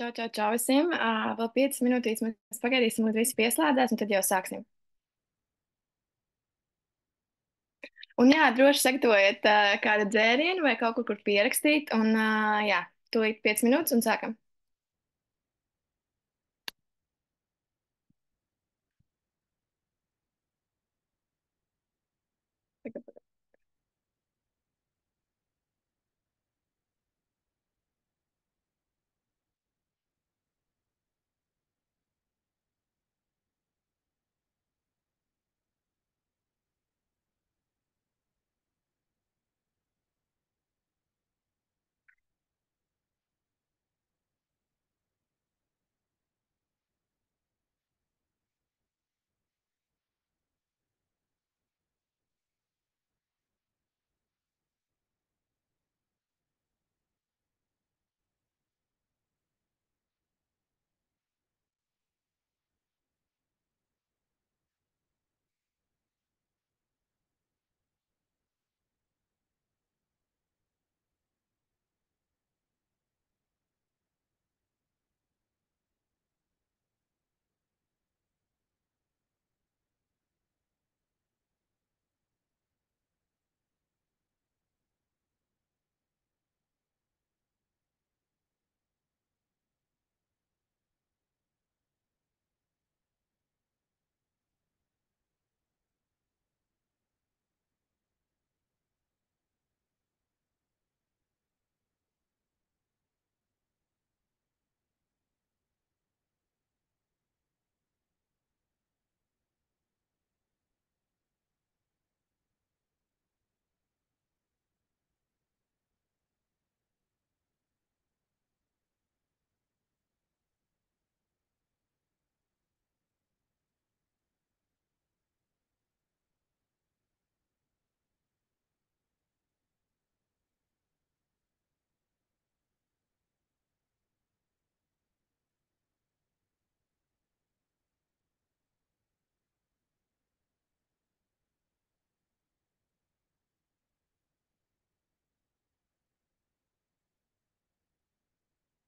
Čau, čau, čau visiem. Vēl 5 minūtes mēs pagaidīsim, līdz visi pieslēdzās, un tad jau sāksim. Un jā, droši sagatavojiet kādu dzērienu vai kaut kur pierakstīt. Un jā, tūlīt 5 minūtes un sākam.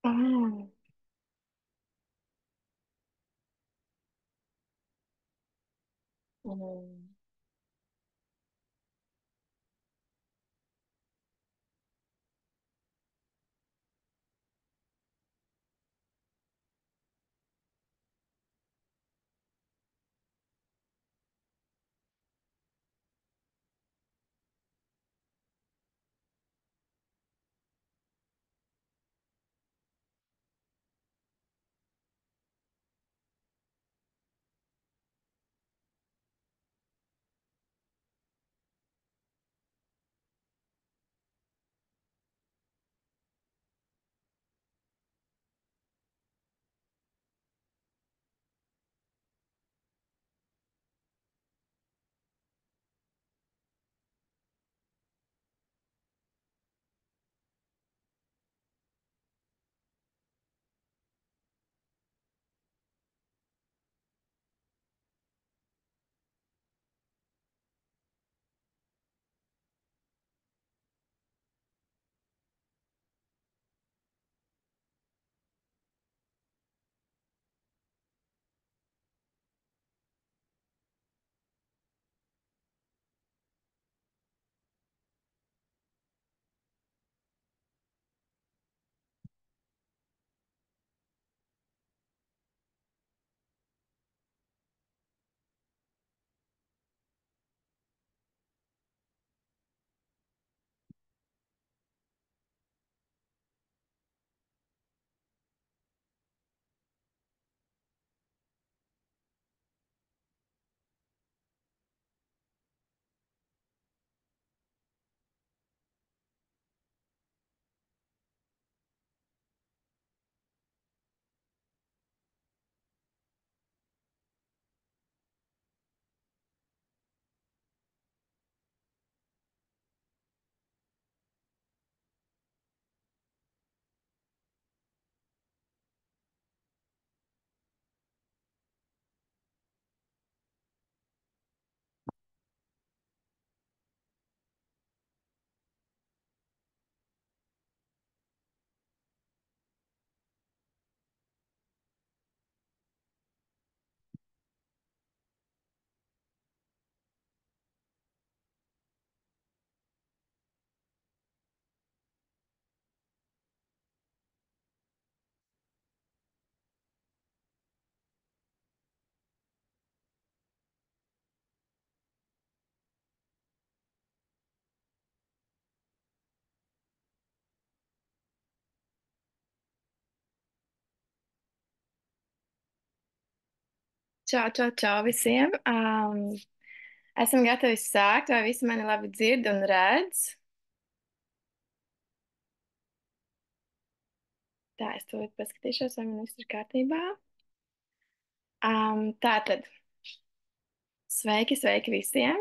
Oh. Mm. Čau, čau, čau visiem. Esam gatavi sākt, vai visi mani labi dzird un redz? Tā, es to paskatīšos, vai man viss ir kārtībā. Tātad, sveiki, sveiki visiem.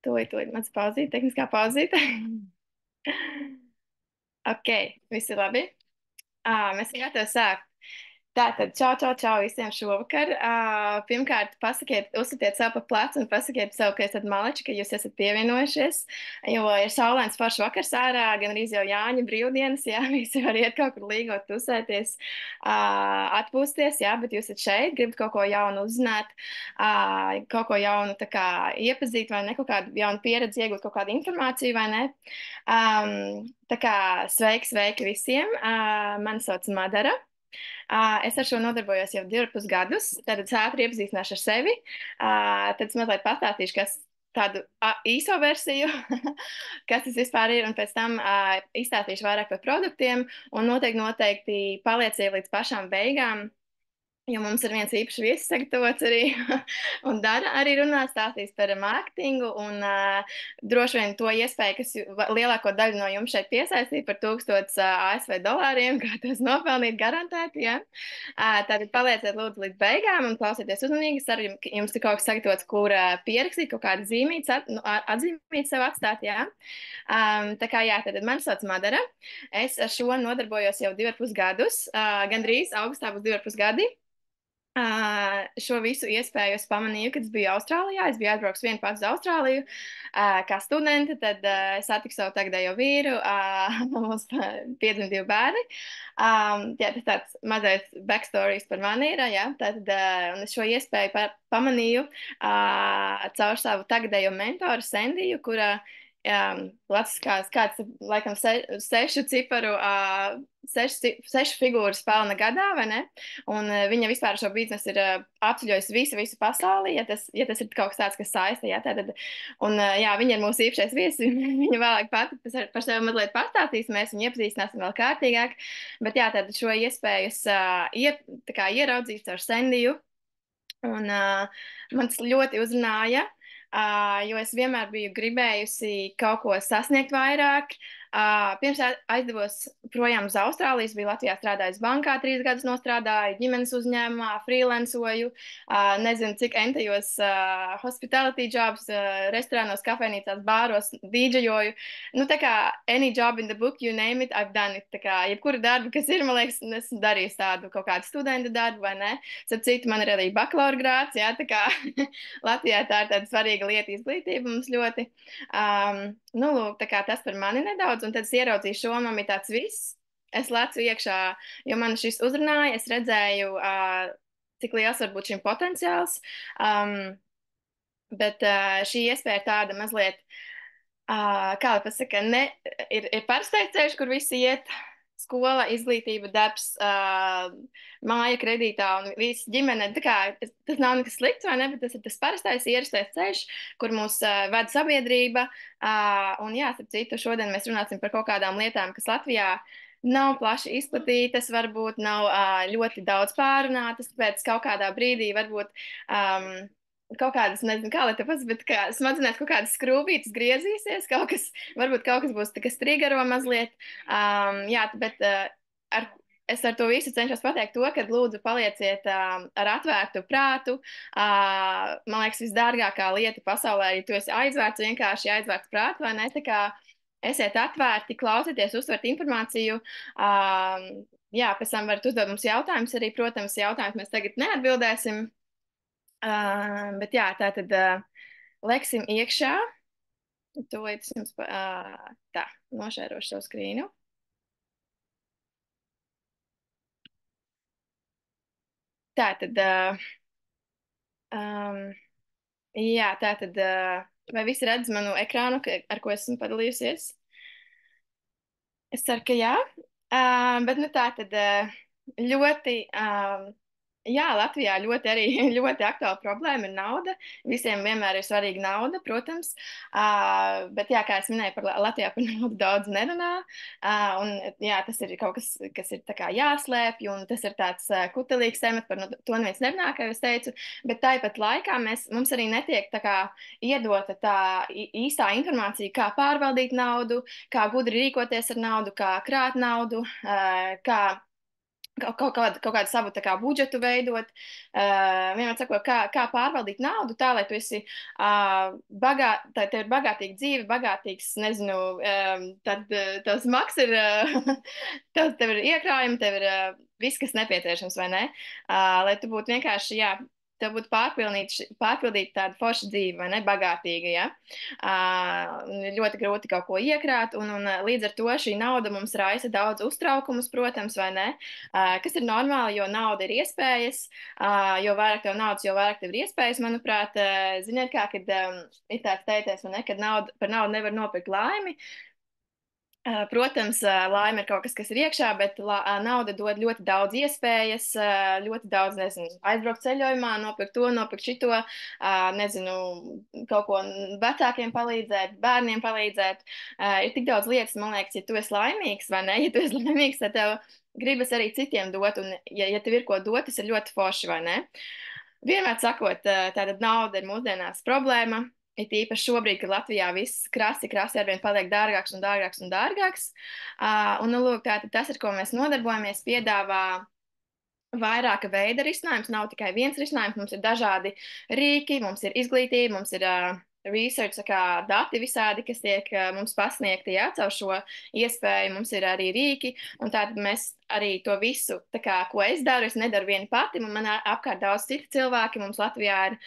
Tūlīt mans pauzīt, tehniskā pauzīte. Ok, visi labi. Mēs esam gatavi sākt. Tātad, čau, čau, čau visiem šovakar. Pirmkārt, pasakiet, uzsatiet sev pa plecu un pasakiet sev, ka esat maleči, ka jūs esat pievienojušies, jo ir saulains foršs vakars ārā, gan arī jau Jāņa brīvdienas, jā, visi var iet kaut kur līgot, tusēties, atpūsties, jā, bet jūs esat šeit, gribat kaut ko jaunu uzzināt, kaut ko jaunu tā kā iepazīt vai ne, kaut kādu jaunu pieredzi, iegūt kaut kādu informāciju vai ne. Tā kā sveiki, sveiki visiem. Mani sauc Madara. Es ar šo nodarbojos jau 2,5 gadus. Tad es ātri iepazīstināšu ar sevi. Tad es mazliet pastāstīšu, kas tādu īso versiju, kas tas vispār ir, un pēc tam izstāstīšu vairāk par produktiem, un noteikti palieciet līdz pašām beigām. Jo mums ir viens īpašs viesis sagatavots arī, un Dana arī runās, stāstīs par mārketingu, un droši vien to iespēju, kas lielāko daļu no jums šeit piesaistīja par 1000 ASV dolāriem, kā tos nopelnīt garantēti, ja? Tātad palieciet lūdzu līdz beigām un klausieties uzmanīgi, es arī jums ir kaut kas sagatavots, kur pierakstīt, kaut kādu zīmīti, atzīmīt sev atstāt, jā? Tā kā jā, tad man sauc Madara, es ar šo nodarbojos jau 2,5 gadus, gandrīz augustā būs 2,5 gadi. Šo visu iespēju es pamanīju, kad es biju Austrālijā. Es biju atbraucis vienu pats uz Austrāliju kā studente, tad satiku savu tagadējo vīru, mums piedzima 2 bērni. Jā, tas tāds mazais backstories par mani ir, jā, tad, un es šo iespēju pamanīju caur savu tagadējo mentoru Sendiju, kura Latviskās kāds, laikam, sešu ciparu, sešu figūru spēlna gadā, vai ne? Un viņa vispār šo biznesu ir apceļojusi visu pasauli, ja tas ir kaut kas tāds, kas saista, jā, tātad. Un jā, viņa ir mūsu īpašais viesis, viņa vēlāk pati par sevi mazliet pastāstīs, mēs viņu iepazīstināsim vēl kārtīgāk. Bet jā, tātad šo iespēju es tā kā ieraudzīju ar Sendiju, un man tas ļoti uzrunāja. Jo es vienmēr biju gribējusi kaut ko sasniegt vairāk. Pirms aizdevos projām uz Austrāliju, biju Latvijā strādājusi bankā, 3 gadus nostrādāju, ģimenes uzņēmumā, freelancoju, nezinu, cik entajos hospitality jobs, restorānos, kafejnīcās, bāros, dīdžejoju. Nu, tā kā any job in the book, you name it, I've done it. Tā kā jebkura darba, kas ir, man liekas, esmu darījusi tādu kaut kādu studenta darbu, vai ne? Starp citu, man ir arī bakalaura grāds, jā, tā kā Latvijā tā ir tāda svarīga lieta izglītība mums ļoti. Nu, lūk, tā kā tas par mani nedaudz, un tad es ieraudzīju šo, man bija tāds viss. Es lecu iekšā, jo man šis uzrunāja, es redzēju, cik liels var būt šim potenciāls. Bet šī iespēja ir tāda mazliet, kā lai pasaka, ir parastais ceļš, kur visi iet. Skola, izglītība, darbs, māja kredītā un viss ģimene. Tā kā, tas nav nekas slikts, vai ne? Bet tas ir tas parastais, ierastais ceļš, kur mūs ved sabiedrība. Un jā, starp citu, šodien mēs runāsim par kaut kādām lietām, kas Latvijā nav plaši izplatītas, varbūt nav ļoti daudz pārunātas, tāpēc kaut kādā brīdī varbūt. Kaut kādas, nezinu, kā lai te pasaka, bet kā smadzenēs kaut kādas skrūvītes griezīsies, varbūt kaut kas būs tā kā strigaro mazliet. Jā, bet es ar to visu cenšos pateikt to, ka lūdzu palieciet ar atvērtu prātu. Man liekas, visdārgākā lieta pasaulē, ja tu esi aizvērts, vienkārši aizvērts prātu, vai ne? Tā kā esiet atvērti, klausieties, uztvert informāciju. Jā, pēc tam varat uzdot mums jautājumus arī, protams, jautājumus mēs tagad neatbildēsim. Bet jā, tā tad leksim iekšā. Tūlīt es jums tā, nošērošu savu skrīnu. Tā tad, jā, tā tad, vai visi redz manu ekrānu, ar ko esmu padalījusies? Es ceru, ka jā. Bet nu tā tad ļoti Jā, Latvijā ļoti aktuāla problēma ir nauda. Visiem vienmēr ir svarīga nauda, protams. Bet, jā, kā es minēju, Latvijā par naudu daudz nerunā. Un, jā, tas ir kaut kas, kas ir tā kā jāslēpj, un tas ir tāds kutelīgs temats, par to neviens nerunā, kā jau es teicu. Bet tāpat laikā mums arī netiek tā kā iedota tā īstā informācija, kā pārvaldīt naudu, kā gudri rīkoties ar naudu, kā krāt naudu, kā kaut kādu savu tā kā, budžetu veidot. Vienmēr sakot, kā pārvaldīt naudu tā, lai tu esi tev ir bagātīga dzīve, bagātīgs, nezinu, tad tavs maks ir, tev ir iekrājumi, tev ir viss, kas nepieciešams, vai ne? Lai tu būtu vienkārši, jā. Tev būtu pārpildīta tāda forša dzīve, vai ne? Bagātīga, ja? Ļoti grūti kaut ko iekrāt, un līdz ar to šī nauda mums raisa daudz uztraukumus, protams, vai ne? Kas ir normāli, jo nauda ir iespējas, jo vairāk tev naudas, jo vairāk tev ir iespējas, manuprāt. Ziniet, kā, kad ir tāds teiciens, ne, kad par naudu nevar nopirkt laimi. Protams, laime ir kaut kas, kas ir iekšā, bet nauda dod ļoti daudz iespējas, ļoti daudz, nezinu, aizbraukt ceļojumā, nopirkt to, nopirkt šito, nezinu, kaut ko vecākiem palīdzēt, bērniem palīdzēt. Ir tik daudz lietas, man liekas, ja tu esi laimīgs vai ne, ja tu esi laimīgs, tad tev gribas arī citiem dot, un ja tev ir ko dot, tas ir ļoti forši, vai ne? Vienmēr sakot, tātad nauda ir mūsdienās problēma. It īpaši šobrīd, kad Latvijā viss krasi arvien paliek dārgāks un dārgāks un dārgāks. Nu, lūk, tātad tas, ar ko mēs nodarbojamies, piedāvā vairāka veida risinājums. Nav tikai viens risinājums, mums ir dažādi rīki, mums ir izglītība, mums ir research, kā dati visādi, kas tiek mums pasniegti, jā, caur šo iespēju. Mums ir arī rīki, un tātad mēs arī to visu, tā kā, ko es daru, es nedaru vieni pati, man apkārt daudz citi cilvēki, mums Latvijā ir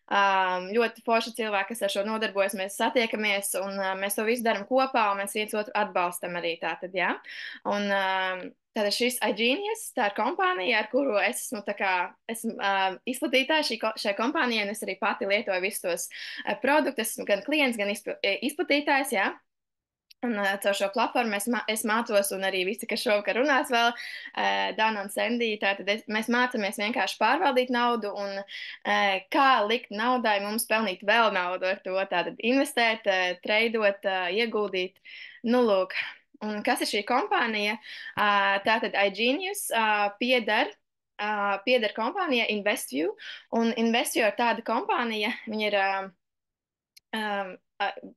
ļoti forši cilvēki, kas ar šo nodarbojas, mēs satiekamies un mēs to visu darām kopā un mēs viens otru atbalstam arī tātad, jā. Un tātad šis iGenius, tā ir kompānija, ar kuru es esmu, tā kā, esmu izplatītāja šai kompānijai un es arī pati lietoju visus tos produktus, esmu gan klients, gan izplatītājs, jā. Un caur šo platformu es mācos, un arī visi, kas šovakar runās vēl, Dana un Sendija, tātad mēs mācāmies vienkārši pārvaldīt naudu un kā likt naudai mums pelnīt vēl naudu ar to, tātad investēt, treidot, ieguldīt. Nu, lūk, un kas ir šī kompānija? Tātad iGenius pieder kompānija InvestView, un InvestView ir tāda kompānija, viņa ir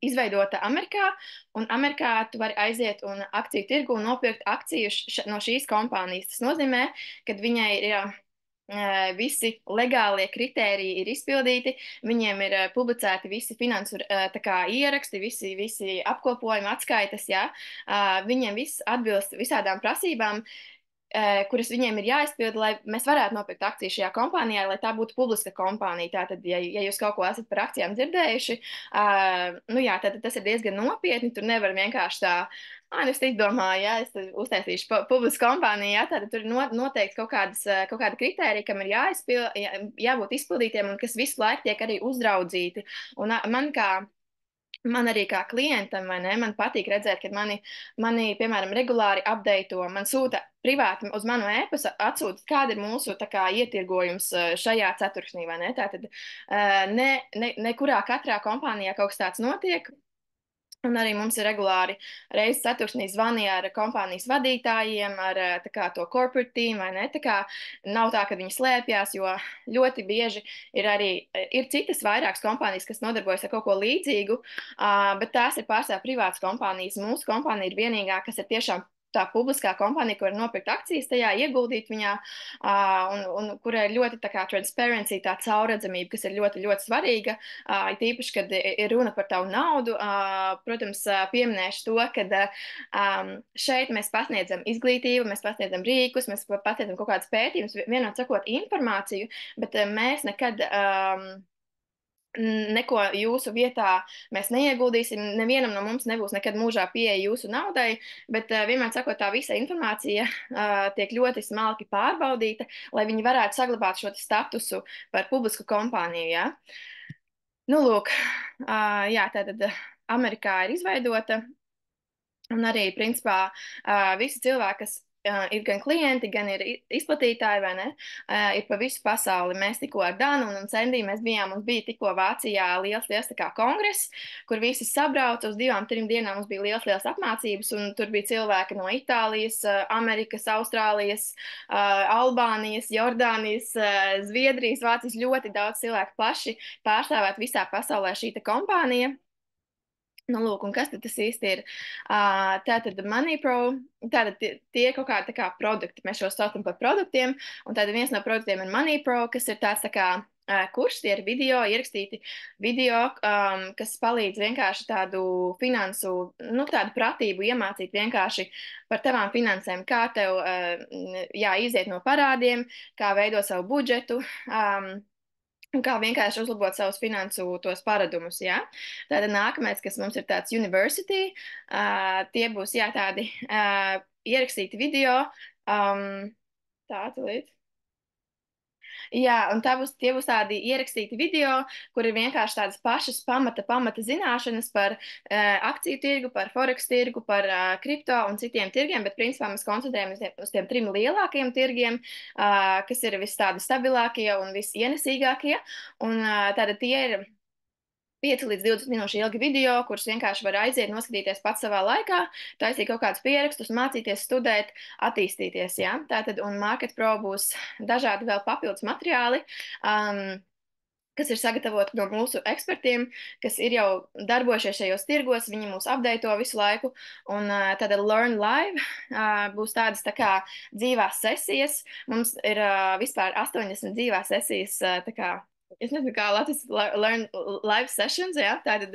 izveidota Amerikā, un Amerikā tu vari aiziet un akciju tirgu un nopirkt akciju no šīs kompānijas. Tas nozīmē, ka viņai ir visi legālie kritēriji ir izpildīti, viņiem ir publicēti visi finansu tā kā ieraksti, visi apkopojumi, atskaites, jā. Viņiem viss atbilst visādām prasībām, kuras viņiem ir jāizpild, lai mēs varētu nopirkt akciju šajā kompānijā, lai tā būtu publiska kompānija. Tātad, ja jūs kaut ko esat par akcijām dzirdējuši, nu jā, tad tas ir diezgan nopietni. Tur nevar vienkārši tā, nu es domāju, jā, es uztaisīšu publisku kompāniju, jā, tātad tur ir noteikti kaut kādi kritēriji, kam ir jābūt izpildītiem un kas visu laiku tiek arī uzraudzīti. Un man arī kā klientam, vai ne, man patīk redzēt, ka mani piemēram, regulāri update'o, man sūta privāti uz manu e-pastu, atsūta, kāda ir mūsu tā kā ietirgojums šajā ceturksnī, vai ne? Tātad nekurā katrā kompānijā kaut kas tāds notiek. Un arī mums ir regulāri reizes ceturksnī zvani ar kompānijas vadītājiem, ar tā kā to corporate team, vai ne? Tā kā nav tā, ka viņi slēpjas, jo ļoti bieži ir citas vairākas kompānijas, kas nodarbojas ar kaut ko līdzīgu, bet tās ir pārsvarā privātas kompānijas. Mūsu kompānija ir vienīgā, kas ir tiešām tā publiskā kompānija, kur var nopirkt akcijas tajā, ieguldīt viņā, un kurai ir ļoti tā kā transparency, tā caurredzamība, kas ir ļoti, ļoti svarīga. Tīpaši, kad ir runa par tavu naudu, protams, pieminēšu to, ka šeit mēs pasniedzam izglītību, mēs pasniedzam rīkus, mēs pasniedzam kaut kādas pētījumus, vienot sakot informāciju, bet mēs nekad neko jūsu vietā mēs neieguldīsim. Nevienam no mums nebūs nekad mūžā pieeja jūsu naudai, bet vienmēr sakot, tā visa informācija tiek ļoti smalki pārbaudīta, lai viņi varētu saglabāt šo statusu par publisku kompāniju. Ja? Nu, lūk, jā, tātad Amerikā ir izveidota, un arī, principā, visi cilvēki, kas ir gan klienti, gan ir izplatītāji, vai ne? Ir pa visu pasauli. Mēs tikko ar Danu un Cendiju mēs bijām, mums bija tikko Vācijā liels tā kā kongress, kur visi sabrauca uz 2, 3 dienām. Mums bija liels apmācības, un tur bija cilvēki no Itālijas, Amerikas, Austrālijas, Albānijas, Jordānijas, Zviedrijas, Vācijas, ļoti daudz cilvēku plaši pārstāvēt visā pasaulē šī kompānija. Nu, lūk, un kas tad tas īsti ir? Tātad MoneyPro, tātad tie ir kaut kādi tā kā produkti. Mēs šos saucam par produktiem, un tātad viens no produktiem ir MoneyPro, kas ir tāds tā kā kurs, tie ir video, ierakstīti video, kas palīdz vienkārši tādu finansu, nu, tādu pratību iemācīt vienkārši par tavām finansēm, kā tev, jā, iziet no parādiem, kā veidot savu budžetu. Un kā vienkārši uzlabot savus finansu tos paradumus, jā. Tātad nākamais, kas mums ir tāds university, tie būs, jā, tādi ierakstīti video, tā, tūlīt. Jā, un tie būs tādi ierakstīti video, kur ir vienkārši tādas pašas pamata zināšanas par akciju tirgu, par forex tirgu, par kripto un citiem tirgiem, bet principā mēs koncentrējamies uz tiem 3 lielākajiem tirgiem, kas ir vis tādi stabilākie un visienesīgākie. Un tātad tie ir 5 līdz 20 minūšu ilgi video, kurus vienkārši var aiziet, noskatīties pats savā laikā, taisīt kaut kādus pierakstus, mācīties, studēt, attīstīties. Ja? Tātad, un Market Pro būs dažādi vēl papildus materiāli. Kas ir sagatavoti no mūsu ekspertiem, kas ir jau darbojušies šajos tirgos, viņi mūs updato visu laiku. Un tāda Learn Live būs tādas tā kā dzīvās sesijas. Mums ir vispār 80 dzīvās sesijas, tā kā es nezinu, kā Latvijas Learn Live Sessions, jā, tātad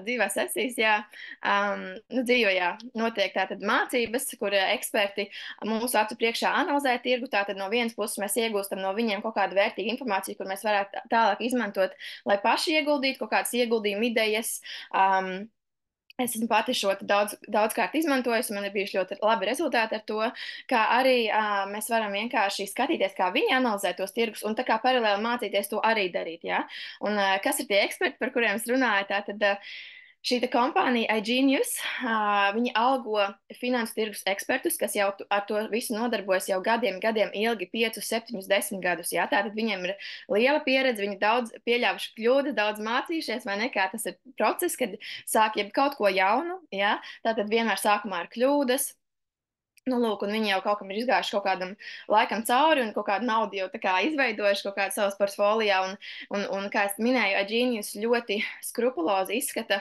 dzīvās sesijas, jā, nu, dzīvajā notiek tātad mācības, kur eksperti mūsu acu priekšā analizē tirgu, tātad no vienas puses mēs iegūstam no viņiem kaut kādu vērtīgu informāciju, kur mēs varētu tālāk izmantot, lai paši ieguldītu kaut kādas ieguldījuma idejas. Es esmu pati šo daudzkārt izmantojusi, man ir bijuši ļoti labi rezultāti ar to, kā arī mēs varam vienkārši skatīties, kā viņi analizē tos tirgus un tā kā paralēli mācīties to arī darīt. Ja? Un kas ir tie eksperti, par kuriem es runāju? Tātad šī kompānija iGenius, viņi algo finansu tirgus ekspertus, kas jau ar to visu nodarbojas jau gadiem ilgi, 5, 7, 10 gadus. Ja? Tātad viņiem ir liela pieredze, viņi daudz pieļāvuši kļūdas, daudz mācījušies, vai ne, kā tas ir process, kad sāk jau kaut ko jaunu. Ja? Tātad vienmēr sākumā ir kļūdas. Nu, lūk, un viņi jau kaut kam ir izgājuši kaut kādam laikam cauri un kaut kādu naudu jau tā kā izveidojuši kaut kādu savas portfolijā. Un kā es minēju, iGenius ļoti skrupulozi izskata,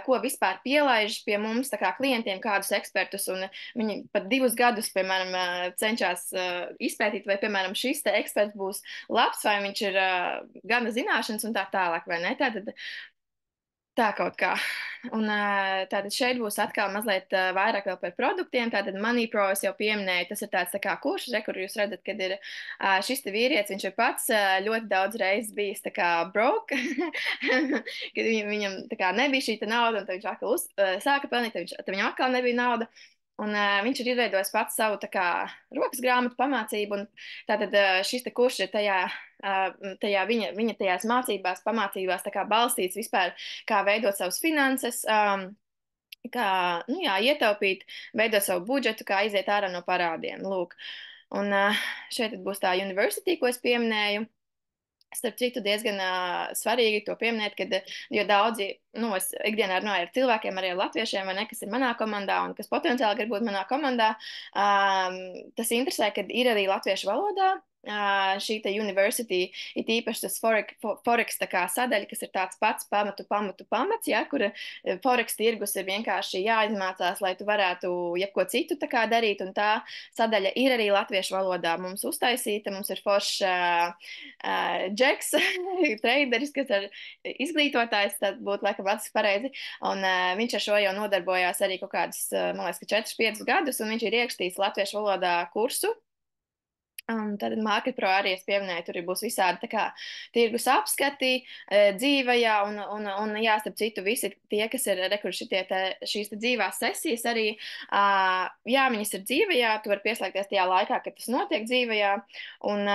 ko vispār pielaiž pie mums, tā kā klientiem, kādus ekspertus. Un viņi pat 2 gadus, piemēram, cenšas izpētīt, vai, piemēram, šis te eksperts būs labs, vai viņš ir gana zināšanas un tā tālāk, vai ne? Tātad, tā kaut kā. Un tātad šeit būs atkal mazliet vairāk vēl par produktiem. Tātad MoneyPro es jau pieminēju, tas ir tāds tā kā kurš, kur jūs redzat, kad ir šis te vīrietis, viņš ir pats ļoti daudz reizes bijis tā kā broke, kad viņam tā kā nebija šī nauda, un tad viņš atkal sāka pelnīt, tad viņam atkal nebija nauda. Un viņš ir izveidojis pats savu tā kā rokas grāmatu pamācību, un tātad šis te kurš ir tajā viņa tajās mācībās, pamācībās tā kā balstīts vispār, kā veidot savus finanses, kā, nu jā, ietaupīt, veidot savu budžetu, kā iziet ārā no parādiem, lūk. Un šeit būs tā university, ko es pieminēju. Starp citu, diezgan svarīgi to pieminēt, kad jo daudzi, nu, es ikdienā runāju ar cilvēkiem, arī ar latviešiem, vai ne, kas ir manā komandā un kas potenciāli grib būt manā komandā. Tas interesē, kad ir arī latviešu valodā. Šī te university ir īpaši tas forex tā kā sadaļa, kas ir tāds pats pamats, ja, kur forex tirgus ir vienkārši jāizmācās, lai tu varētu jebko citu tā kā darīt, un tā sadaļa ir arī latviešu valodā mums uztaisīta. Mums ir foršs Džeks, traderis, kas ir izglītotājs, tad būtu laikam acis pareizi, un viņš ar šo jau nodarbojās arī kaut kādus, man liekas, ka 4-5 gadus, un viņš ir ierakstījis latviešu valodā kursu. Tad Market Pro arī es pieminēju, tur būs visādi tā kā tirgus apskati dzīvajā, un jā, starp citu, visi tie, kas ir rekuši šīs te dzīvās sesijas arī, jā, viņas ir dzīvajā, tu vari pieslēgties tajā laikā, kad tas notiek dzīvajā, un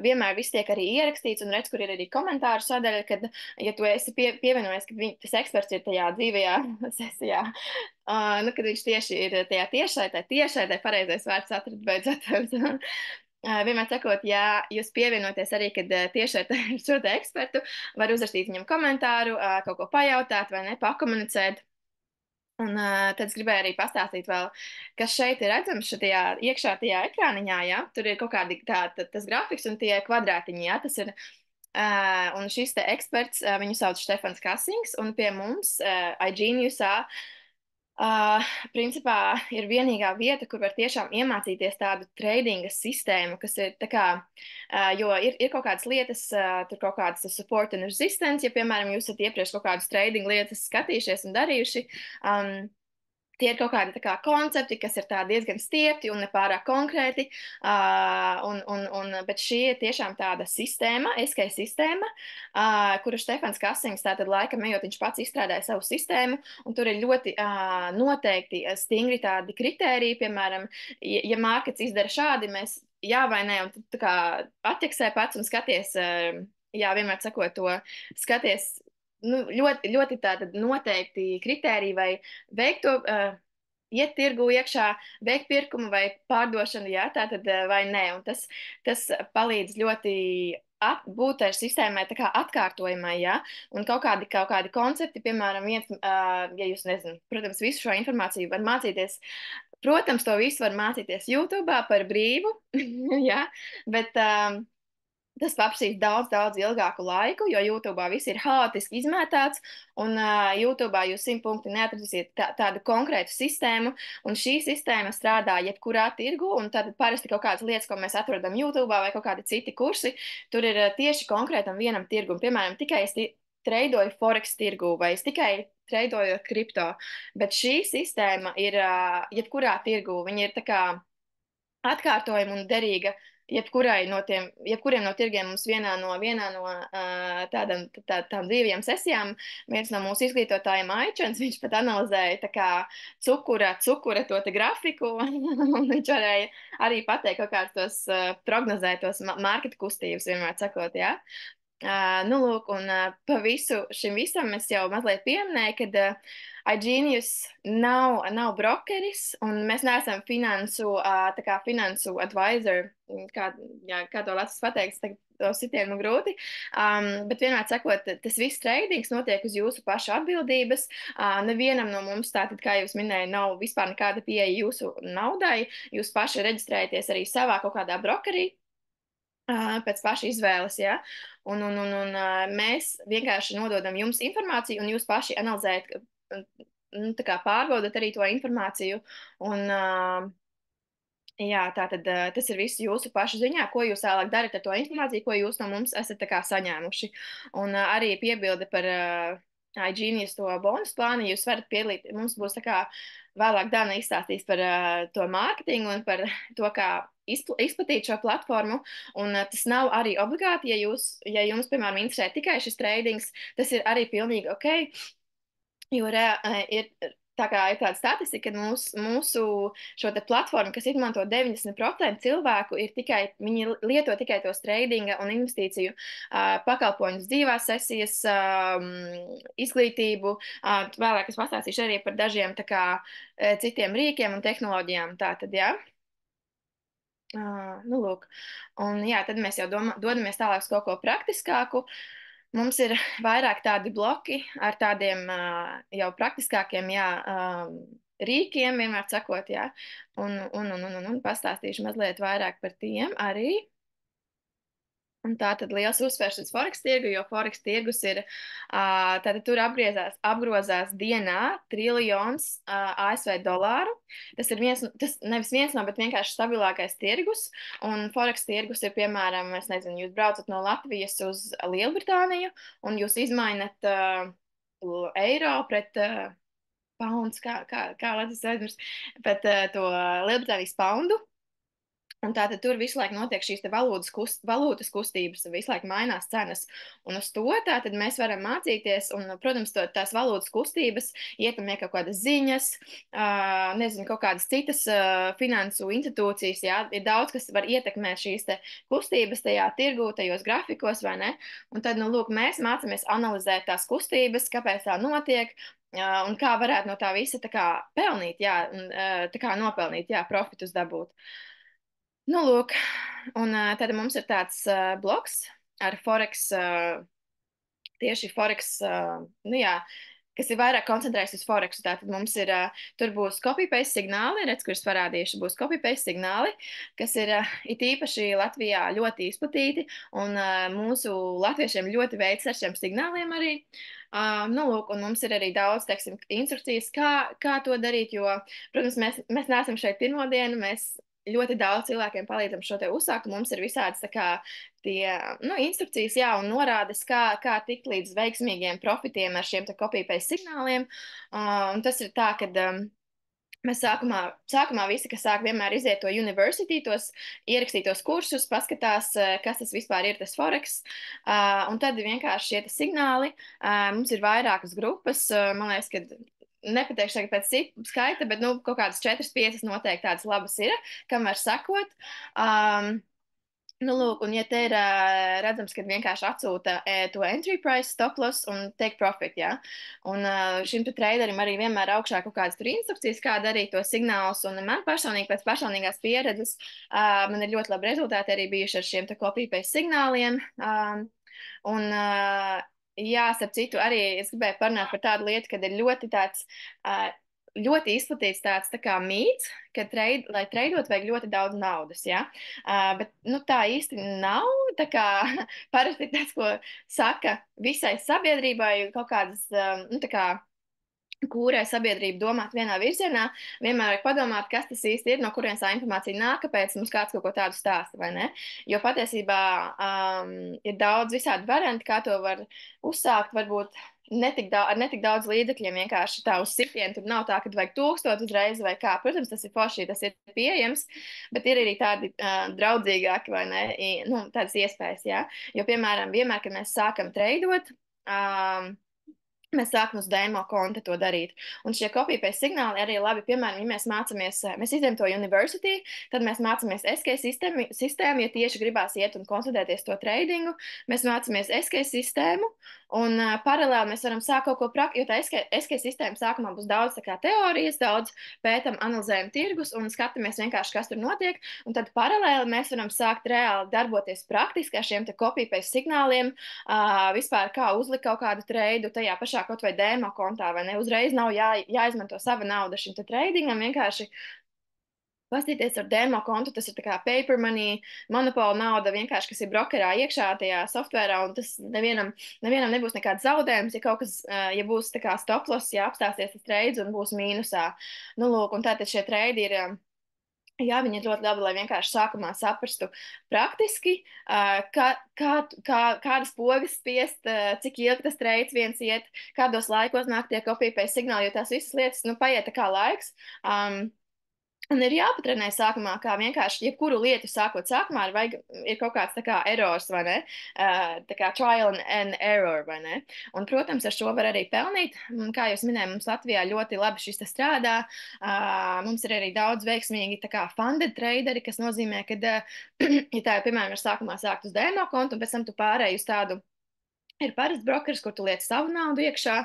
vienmēr viss tiek arī ierakstīts, un redz, kur ir arī komentāru sadaļa, kad, ja tu esi pievienojies, ka tas eksperts ir tajā dzīvajā sesijā, nu, kad viņš tieši ir tajā tiešai, pareizais vārds atrast beidzot. Vienmēr sakot, ja jūs pievienoties arī, kad tieši ar šo te ekspertu, var uzrakstīt viņam komentāru, kaut ko pajautāt vai ne, pakomunicēt. Un tad es gribēju arī pastāstīt vēl, kas šeit ir redzams šajā iekšā tajā ekrāniņā, ja? Tur ir kaut kādi tas grafiks un tie kvadrātiņi, ja? Tas ir, un šis te eksperts, viņu sauc Štefans Kasings, un pie mums, iGeniusā, principā ir vienīgā vieta, kur var tiešām iemācīties tādu tradinga sistēmu, kas ir tā kā, jo ir kaut kādas lietas, tur kaut kādas support and resistance, ja, piemēram, jūs esat iepriekš kaut kādas trading lietas skatījušies un darījuši, tie ir kaut kādi tā kā koncepti, kas ir tā diezgan stiepti un nepārāk konkrēti, bet šī ir tiešām tāda sistēma, SK sistēma, kuru Štefans Kasings tātad laikam ejot, viņš pats izstrādāja savu sistēmu, un tur ir ļoti noteikti stingri tādi kritēriji, piemēram, ja markets izdara šādi, mēs jā vai nē, un tu tā kā atķeksē pats un skaties, jā, vienmēr sakot to, skaties, nu, ļoti, ļoti tāda noteikti kritēriji vai veikt to, iet tirgu iekšā, veikt pirkumu vai pārdošanu, jā, tātad vai nē. Un tas palīdz ļoti būt ar sistēmai tā kā atkārtojamai, jā, un kaut kādi koncepti, piemēram, ja jūs nezinu, protams, visu šo informāciju var mācīties. Protams, to visu var mācīties YouTube par brīvu, jā, bet tas prasīs daudz, daudz ilgāku laiku, jo YouTube viss ir haotiski izmētāts, un YouTube jūs 100 punkti neatradīsiet tādu konkrētu sistēmu, un šī sistēma strādā jebkurā tirgu, un tad parasti kaut kādas lietas, ko mēs atrodam YouTube vai kaut kādi citi kursi, tur ir tieši konkrētam vienam tirgum. Piemēram, tikai es treidoju Forex tirgu, vai es tikai treidoju kripto, bet šī sistēma ir jebkurā tirgu, viņa ir tā kā atkārtojama un derīga jebkuriem no tirgiem mums vienā no tādām dzīvajām sesijām. Viens no mūsu izglītotājiem, Aičens, viņš pat analizēja tā kā cukura to te grafiku, un viņš varēja arī pateikt kaut kādus tos prognozētos marketa kustības, vienmēr sakot, jā. Nu, lūk, un pa visu šim visam es jau mazliet pieminēju, kad iGenius nav brokeris, un mēs neesam tā kā finansu advisor, kā, jā, kā to Latvijas pateiks, tagad to sitienu grūti, bet vienmēr sakot, tas viss treidings notiek uz jūsu pašu atbildības, nevienam no mums, tātad, kā jūs minēja, nav vispār nekāda pieeja jūsu naudai, jūs paši reģistrējaties arī savā kaut kādā brokerī, pēc paša izvēles, ja? Un mēs vienkārši nododam jums informāciju, un jūs paši analizējat, nu, tā kā pārbaudat arī to informāciju, un jā, tātad tas ir viss jūsu pašu ziņā, ko jūs vēlāk darat ar to informāciju, ko jūs no mums esat tā kā saņēmuši. Un arī piebilde par iGenius to bonus plānu, jūs varat piedalīties, mums būs tā kā vēlāk Dana izstāstīs par to mārketingu un par to, kā izplatīt šo platformu, un tas nav arī obligāti, ja jums, piemēram, interesē tikai šis treidings, tas ir arī pilnīgi ok, jo ir tā kā ir tāda statistika, ka mūsu šo te platformu, kas izmanto 90% cilvēku, ir tikai, viņi lieto tikai tos tradinga un investīciju pakalpojumus, dzīvās sesijas, izglītību, vēlāk es pastāstīšu arī par dažiem tā kā citiem rīkiem un tehnoloģijām, tātad, jā. Nu, lūk. Un, jā, tad mēs jau dodamies tālāk uz kaut ko praktiskāku. Mums ir vairāk tādi bloki ar tādiem jau praktiskākiem, jā, rīkiem, vienmēr sakot, jā. Un pastāstīšu mazliet vairāk par tiem arī. Un tā tad liels uzsvers uz Forex tirgu, jo Forex tirgus ir, tātad tur apgrozās dienā triljons ASV dolāru. Tas ir tas nevis viens no, bet vienkārši stabilākais tirgus. Un Forex tirgus ir, piemēram, es nezinu, jūs braucat no Latvijas uz Lielbritāniju, un jūs izmainat eiro pret pounds, kā Latvijas aizmirst, pret to Lielbritānijas poundu. Un tātad tur visu laiku notiek šīs valūtas kustības, visu laiku mainās cenas. Un uz to tātad mēs varam mācīties, un, protams, tās valūtas kustības ietekmē kaut kādas ziņas, nezinu, kaut kādas citas finansu institūcijas, jā, ir daudz, kas var ietekmēt šīs te kustības tajā tirgū, tajos grafikos, vai ne? Un tad, nu, lūk, mēs mācāmies analizēt tās kustības, kāpēc tā notiek, un kā varētu no tā visa tā kā pelnīt, jā, un, tā kā nopelnīt, jā, profitus dabūt. Nu, lūk, un tad mums ir tāds bloks ar Forex, tieši Forex, nu jā, kas ir vairāk koncentrēts uz Forexu. Tātad mums ir, tur būs copy-paste signāli, redz, kurus parādīšu, būs copy-paste signāli, kas ir it īpaši Latvijā ļoti izplatīti, un mūsu latviešiem ļoti veids ar šiem signāliem arī. Nu, lūk, un mums ir arī daudz, teiksim, instrukcijas, kā to darīt, jo, protams, mēs neesam šeit pirmo dienu, mēs ļoti daudz cilvēkiem palīdzam šo te uzsākt. Mums ir visādas tā kā tie, nu, instrukcijas, jā, un norādes, kā tikt līdz veiksmīgiem profitiem ar šiem te copy-paste signāliem. Un tas ir tā, ka mēs sākumā visi, kas sāk vienmēr iziet to university, tos ierakstītos kursus, paskatās, kas tas vispār ir tas Forex. Un tad vienkārši šie te signāli, mums ir vairākas grupas, man liekas, ka nepateikšu tagad pēc skaita, bet nu, kaut kādas 4-5 noteikti tādas labas ir, kam var sekot. Nu, lūk, un ja te ir redzams, ka vienkārši atsūta to entry price, stop loss un take profit, jā. Un šim te traderim arī vienmēr augšā kaut kādas tur instrukcijas, kā darīt tos signālus, un man personīgi, pēc personīgās pieredzes, man ir ļoti labi rezultāti arī bijuši ar šiem te copy-paste signāliem. Un, jā, starp citu, arī es gribēju parunāt par tādu lietu, kad ir ļoti tāds, ļoti izplatīts tāds tā kā mīts, ka, lai treidot, vajag ļoti daudz naudas, ja? Bet, nu, tā īsti nav, tā kā parasti tas, ko saka visai sabiedrībai, kaut kādas, nu, tā kā, kūrai sabiedrība domāt vienā virzienā, vienmēr vajag padomāt, kas tas īsti ir, no kurienes tā informācija nāk, kāpēc mums kāds kaut ko tādu stāsta, vai ne? Jo patiesībā ir daudz visādi varianti, kā to var uzsākt, varbūt ar netik daudz līdzekļiem vienkārši tā uz sitienu. Tur nav tā, ka vajag 1000 uzreiz vai kā. Protams, tas ir forši, tas ir pieejams, bet ir arī tādi draudzīgāki, vai ne? Nu, tādas iespējas, jā. Jo, piemēram, vienmēr, kad mēs sākam treidot, mēs sākam uz demo konta to darīt. Un šie copy-paste signāli arī labi, piemēram, ja mēs mācāmies, mēs izējam to university, tad mēs mācāmies SK sistēmu, ja tieši gribās iet un koncentrēties to tradingu, mēs mācāmies SK sistēmu, un paralēli mēs varam sākt kaut ko jo tā SK sistēma sākumā būs daudz tā kā teorijas, daudz pētam, analizējam tirgus un skatāmies vienkārši, kas tur notiek, un tad paralēli mēs varam sākt reāli darboties praktiski ar šiem te copy-paste signāliem, vispār kā uzlikt kaut kādu treidu tajā pašā kaut vai demo kontā, vai ne? Uzreiz nav jāizmanto sava nauda šim te tradingam, vienkārši pastīties ar demo kontu, tas ir tā kā paper money, monopola nauda vienkārši, kas ir brokerā iekšā tajā softverā, un tas nevienam nebūs nekāds zaudējums, ja kaut kas, ja būs tā kā stop loss, ja apstāsies tas trades un būs mīnusā. Nu, lūk, un tātad šie trade ir. Jā, viņi ir ļoti labi, lai vienkārši sākumā saprastu praktiski, kādas pogas spiest, cik ilgi tas trades viens iet, kādos laikos nāk tie copy-paste signāli, jo tās visas lietas, nu, paiet tā kā laiks. Un ir jāpatrenē sākumā, kā vienkārši jebkuru lietu sākot sākumā, ir kaut kāds tā kā errors, vai ne? Tā kā trial and error, vai ne? Un, protams, ar šo var arī pelnīt. Kā jūs minējāt, mums Latvijā ļoti labi šis te strādā. Mums ir arī daudz veiksmīgi tā kā funded traderi, kas nozīmē, ka, ja tā, piemēram, ir sākumā sākt uz demo kontu, un pēc tam tu pārēji uz tādu. Ir parasts brokers, kur tu liec savu naudu iekšā,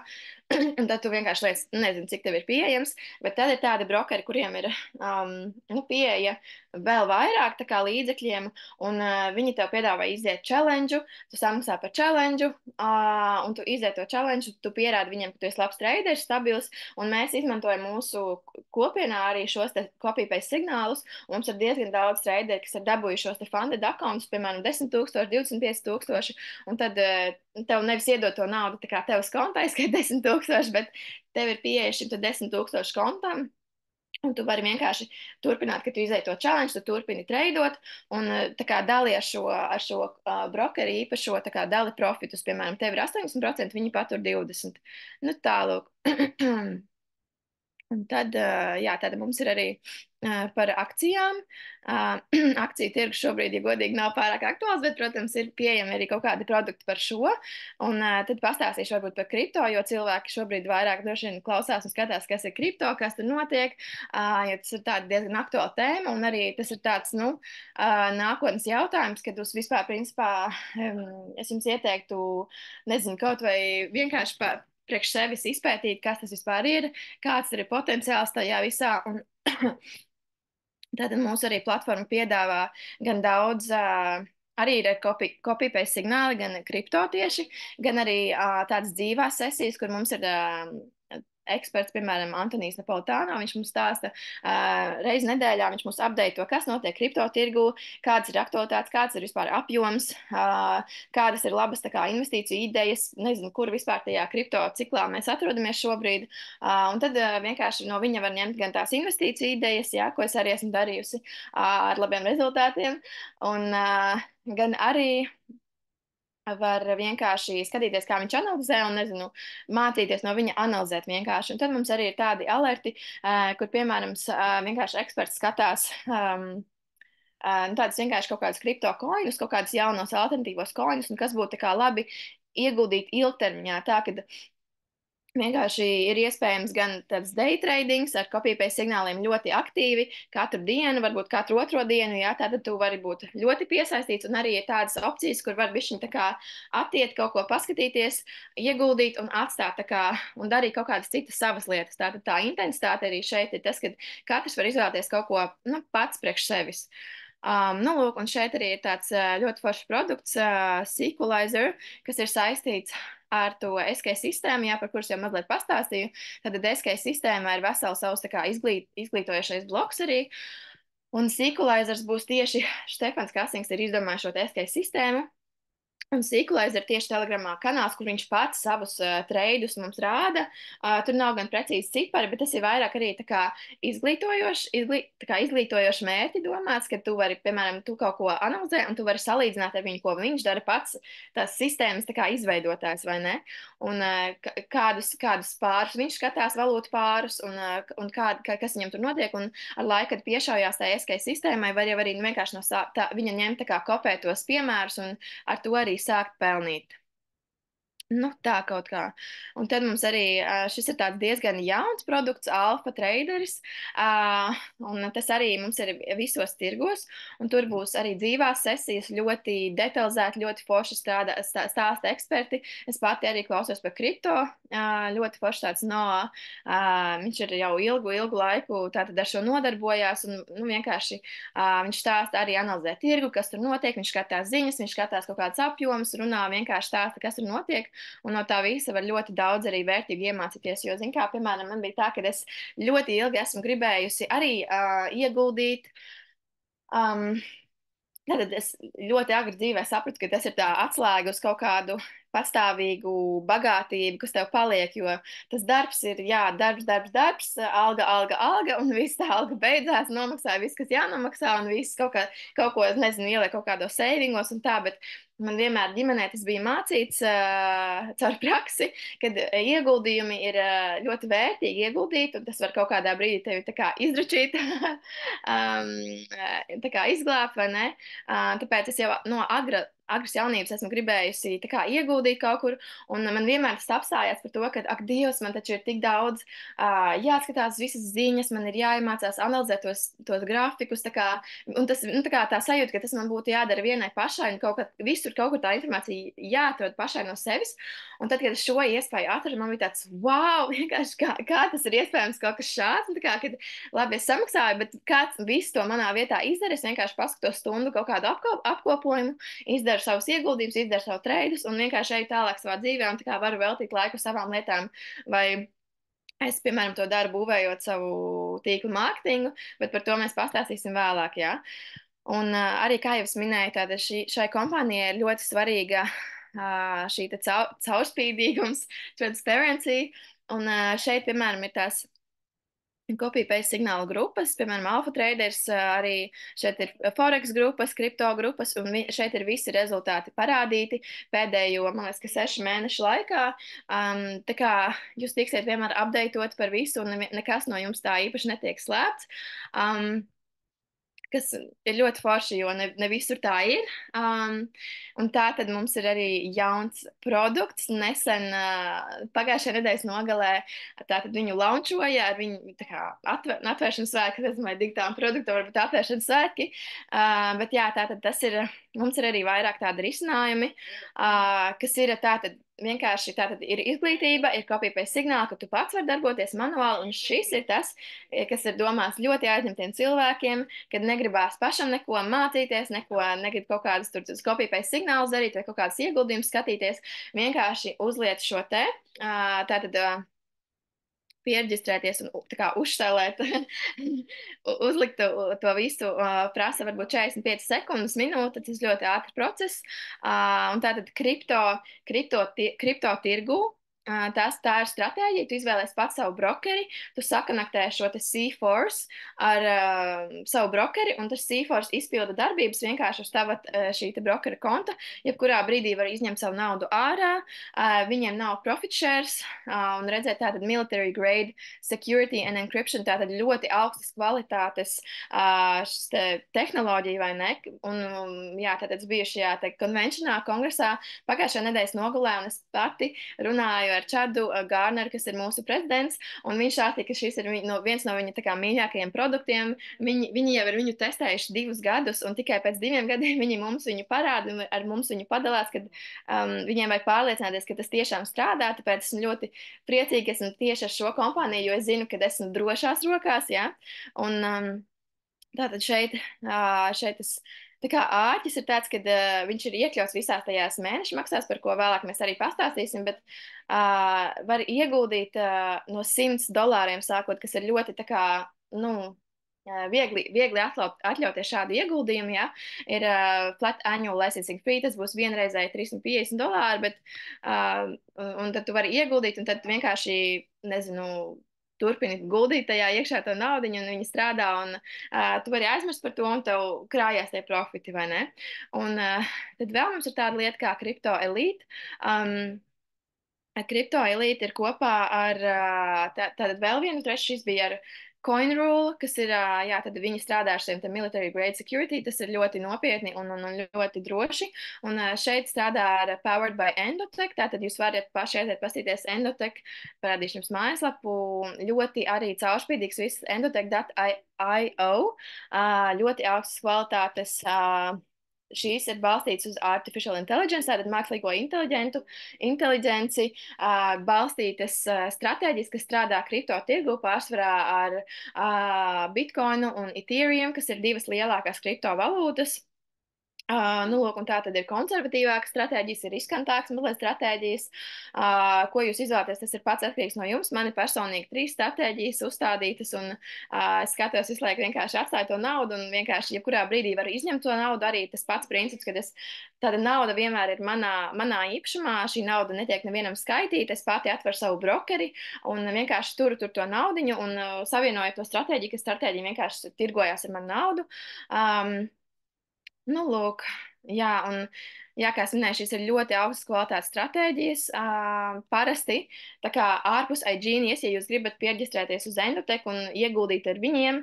un tad tu vienkārši liec, nezinu, cik tev ir pieejams, bet tad ir tādi brokeri, kuriem ir nu, pieeja vēl vairāk tā kā līdzekļiem, un viņi tev piedāvā iziet challenge, tu samaksā par challenge, un tu iziet to challenge, tu pierādi viņiem, ka tu esi labs traders, stabils, un mēs izmantojam mūsu kopienā arī šos te copy-paste signālus, un mums ir diezgan daudz traderi, kas ir dabūjuši šos te funded accounts, piemēram, 10,000, 25,000, un tad tev nevis iedot to naudu, tā kā tev uz konta aizskait 10,000, bet tev ir pieeja šim 10,000 kontam. Un tu vari vienkārši turpināt, kad tu izēji to challenge, tu turpini treidot, un tā kā dali ar šo brokeri īpašo, tā kā dali profitus, piemēram, tev ir 80%, viņi patur 20%. Nu tālūk. Un tad, jā, tad mums ir arī par akcijām. Akciju tirgus šobrīd, ja godīgi, nav pārāk aktuāls, bet, protams, ir pieejami arī kaut kādi produkti par šo. Un tad pastāstīšu varbūt par kripto, jo cilvēki šobrīd vairāk droši vien klausās un skatās, kas ir kripto, kas tur notiek, jo tas ir tāda diezgan aktuāla tēma, un arī tas ir tāds, nu, nākotnes jautājums, kad uz vispār, principā, es jums ieteiktu, nezinu, kaut vai vienkārši priekš sevis izpētīt, kas tas vispār ir, kāds ir potenciāls tajā visā. Un tātad mūsu arī platforma piedāvā gan daudz, arī ir copy-paste signāli, gan kripto tieši, gan arī tādas dzīvās sesijas, kur mums ir eksperts, piemēram, Antonijs Napolitāno. Viņš mums stāsta reizi nedēļā, viņš mums update to, kas notiek kripto tirgu, kādas ir aktualitātes, kāds ir vispār apjoms, kādas ir labas tā kā investīciju idejas, nezinu, kur vispār tajā kripto ciklā mēs atrodamies šobrīd. Un tad vienkārši no viņa var ņemt gan tās investīciju idejas, jā, ko es arī esmu darījusi ar labiem rezultātiem, un gan arī var vienkārši skatīties, kā viņš analizē, un, nezinu, mācīties no viņa analizēt vienkārši. Un tad mums arī ir tādi alerti, kur, piemēram, vienkārši eksperts skatās tādas vienkārši kaut kādas kripto koinus, kaut kādas jaunos alternatīvos koinus, un kas būtu tā kā labi ieguldīt ilgtermiņā, tā, ka vienkārši ir iespējams gan tāds day trading ar copy-paste signāliem ļoti aktīvi katru dienu, varbūt katru otro dienu, jā, tātad tu vari būt ļoti piesaistīts, un arī ir tādas opcijas, kur var bišķiņ tā kā attiet kaut ko paskatīties, ieguldīt un atstāt tā kā, un darīt kaut kādas citas savas lietas. Tātad tā intensitāte arī šeit ir tas, ka katrs var izvēlēties kaut ko, nu, pats priekš sevis. Nu, lūk, un šeit arī ir tāds ļoti foršs produkts, Sequelizer, kas ir saistīts ar to SK sistēmu, jā, par kuras jau mazliet pastāstīju. Tad SK sistēmā ir vesels savs tā kā izglītojošais bloks arī. Un Sequelizers būs tieši Štefans Kasings ir izdomājis šo SK sistēmu. Un Sequelizer ir tieši Telegramā kanāls, kur viņš pats savus treidus mums rāda. Tur nav gan precīzi cipari, bet tas ir vairāk arī tā kā izglītojoši mērķi domāts, ka tu vari, piemēram, tu kaut ko analizē un tu vari salīdzināt ar viņu, ko viņš dara pats, tās sistēmas tā kā izveidotājs, vai ne? Un kādus pārus viņš skatās, valūtu pārus, un kas viņam tur notiek. Un ar laiku, kad piešaujās tā SK sistēmai, var jau arī vienkārši no viņa ņemt tā kā kopēt tos piemērus un ar to arī sākt pelnīt. Nu, tā kaut kā. Un tad mums arī šis ir tāds diezgan jauns produkts, Alpha Traderis. Un tas arī mums ir visos tirgos. Un tur būs arī dzīvās sesijas, ļoti detalizēti, ļoti forši stāsta eksperti. Es pati arī klausos par kripto. Ļoti forši tāds no. Viņš ir jau ilgu laiku tātad ar šo nodarbojās. Un nu, vienkārši viņš stāsta arī analizē tirgu, kas tur notiek. Viņš skatās ziņas, viņš skatās kaut kādas apjomas, runā vienkārši stāsta, kas tur notiek. Un no tā visa var ļoti daudz arī vērtīgi iemācīties. Jo, zin kā, piemēram, man bija tā, ka es ļoti ilgi esmu gribējusi arī ieguldīt. Tad es ļoti agri dzīvē sapratu, ka tas ir tā atslēga uz kaut kādu pastāvīgu bagātību, kas tev paliek, jo tas darbs ir, jā, darbs, alga, un viss tā alga beidzās, nomaksāja viss, kas jānomaksā, un viss kaut ko, nezinu, ieliek kaut kādos savingos un tā, bet man vienmēr ģimenē tas bija mācīts caur praksi, kad ieguldījumi ir ļoti vērtīgi ieguldīt, un tas var kaut kādā brīdī tevi tā kā izdručīt, tā kā izglābt, vai ne? Tāpēc es jau no agras jaunības esmu gribējusi tā kā ieguldīt kaut kur, un man vienmēr tas apstājās par to, ka, ak, Dievs, man taču ir tik daudz jāskatās visas ziņas, man ir jāiemācās analizēt tos grafikus, tā kā, un tas, nu, tā kā tā sajūta, ka tas man būtu jādara vienai pašai, un visur kaut kur tā informācija jāatrod pašai no sevis, un tad, kad es šo iespēju atradu, man bija tāds, wow, vienkārši kā tas ir iespējams kaut kas šāds, un tā kā, kad, labi, es samaksāju, bet kāds visu to manā vietā izdara, es vienkārši paskatos stundu kaut kādu apkopojumu, izdaru savus ieguldījumus, izdaru savu treidus un vienkārši eju tālāk savā dzīvē un tā kā varu veltīt laiku savām lietām. Vai es, piemēram, to daru būvējot savu tīklu mārketingu, bet par to mēs pastāstīsim vēlāk, jā. Un arī, kā jau es minēju, tāda šai kompānijai ir ļoti svarīga šī caurspīdīgums, transparency, un šeit, piemēram, ir tās Copy-paste signālu grupas, piemēram, Alpha Traders, arī šeit ir Forex grupas, kripto grupas, un šeit ir visi rezultāti parādīti pēdējo, man liekas, ka 6 mēnešu laikā. Tā kā jūs tiksiet vienmēr updateot par visu, un nekas no jums tā īpaši netiek slēpts. Kas ir ļoti forši, jo ne visur tā ir. Un tā tad mums ir arī jauns produkts. Nesen, pagājušajā nedēļas nogalē, tātad viņu launčoja ar viņu tā kā atvēršanas svētki, es domāju, digitālam produktam varbūt atvēršanas svētki. Bet jā, tātad mums ir arī vairāk tādi risinājumi, kas ir tātad vienkārši tātad ir izglītība, ir copy-paste signāli, ka tu pats vari darboties manuāli, un šis ir tas, kas ir domāts ļoti aizņemtiem cilvēkiem, kad negribās pašam neko mācīties, negrib kaut kādas tur copy-paste signālus darīt vai kaut kādas ieguldījumus skatīties, vienkārši uzliec šo te, tātad pierģistrēties un tā kā uzšķēlēt, uzlikt to visu, prasa varbūt 45 sekundes, minūte, tas ļoti ātrs process. Un tātad kripto tirgu. Tā ir stratēģija. Tu izvēlējies pats savu brokeri, tu sakanaktē šo te C-Force ar savu brokeri, un tas C-Force izpilda darbības vienkārši uz tava šī te brokera konta. Jebkurā brīdī var izņemt savu naudu ārā. Viņiem nav profit shares, un redzēt tātad military grade security and encryption, tātad ļoti augstas kvalitātes tehnoloģija, vai ne? Un jā, tātad es biju šajā te konvenšanā, kongresā pagājušajā nedēļas nogalē, un es pati runāju ar Čadu Gārneru, kas ir mūsu prezidents, un viņš sāstīja, ka šis ir viens no viņa tā kā mīļākajiem produktiem. Viņi jau ir viņu testējuši 2 gadus, un tikai pēc 2 gadiem viņi mums viņu parāda, un ar mums viņu padalās, kad viņiem vajag pārliecināties, ka tas tiešām strādā, tāpēc esmu ļoti priecīga, esmu tieši ar šo kompāniju, jo es zinu, ka esmu drošās rokās, jā, un tātad šeit tas tā kā āķis ir tāds, ka viņš ir iekļauts visās tajās mēneša maksās, par ko vēlāk mēs arī pastāstīsim, bet var ieguldīt no $100 sākot, kas ir ļoti tā kā, nu, viegli atļauties šādu ieguldījumu, ja, ir flat annual licensing fee, tas būs vienreizēji $350, bet, un tad tu vari ieguldīt, un tad vienkārši, nezinu, turpini guldīt tajā iekšā to naudu, un viņi strādā, un tu vari aizmirst par to, un tev krājās tie profiti, vai ne? Un tad vēl mums ir tāda lieta kā Crypto Elite. Crypto Elite ir kopā ar tātad vēl vienu trešu, šis bija ar CoinRule, kas ir, jā, tad viņi strādā ar šiem military grade security, tas ir ļoti nopietni un ļoti droši, un šeit strādā ar Powered by Endotech, tātad jūs varat paši aiziet pastīties Endotech, parādīšu jums mājaslapu, ļoti arī caurspīdīgs viss endotech.io, ļoti augstas kvalitātes, šīs ir balstītas uz artificial intelligence, tātad mākslīgo inteliģenci, balstītas stratēģijas, kas strādā kripto tirgu pārsvarā ar Bitcoinu un Ethereum, kas ir divas lielākās kriptovalūtas. Lūk, un tā tad ir konservatīvākas stratēģijas, ir riskantākas mazliet stratēģijas. Ko jūs izvēlaties, tas ir pats atkarīgs no jums. Man ir personīgi 3 stratēģijas uzstādītas, un es skatos visu laiku vienkārši atstāju to naudu, un vienkārši jebkurā brīdī varu izņemt to naudu. Arī tas pats princips, kad tāda nauda vienmēr ir manā īpašumā, šī nauda netiek nevienam skaitīta, es pati atveru savu brokeri un vienkārši turu tur to naudiņu un savienoju to stratēģiju, ka stratēģija vienkārši tirgojās ar manu naudu. Lūk, jā, un, jā, kā es minēju, šīs ir ļoti augstas kvalitātes stratēģijas. Parasti, tā kā ārpus iGenius, ja jūs gribat pierģistrēties uz Endotech un ieguldīt ar viņiem,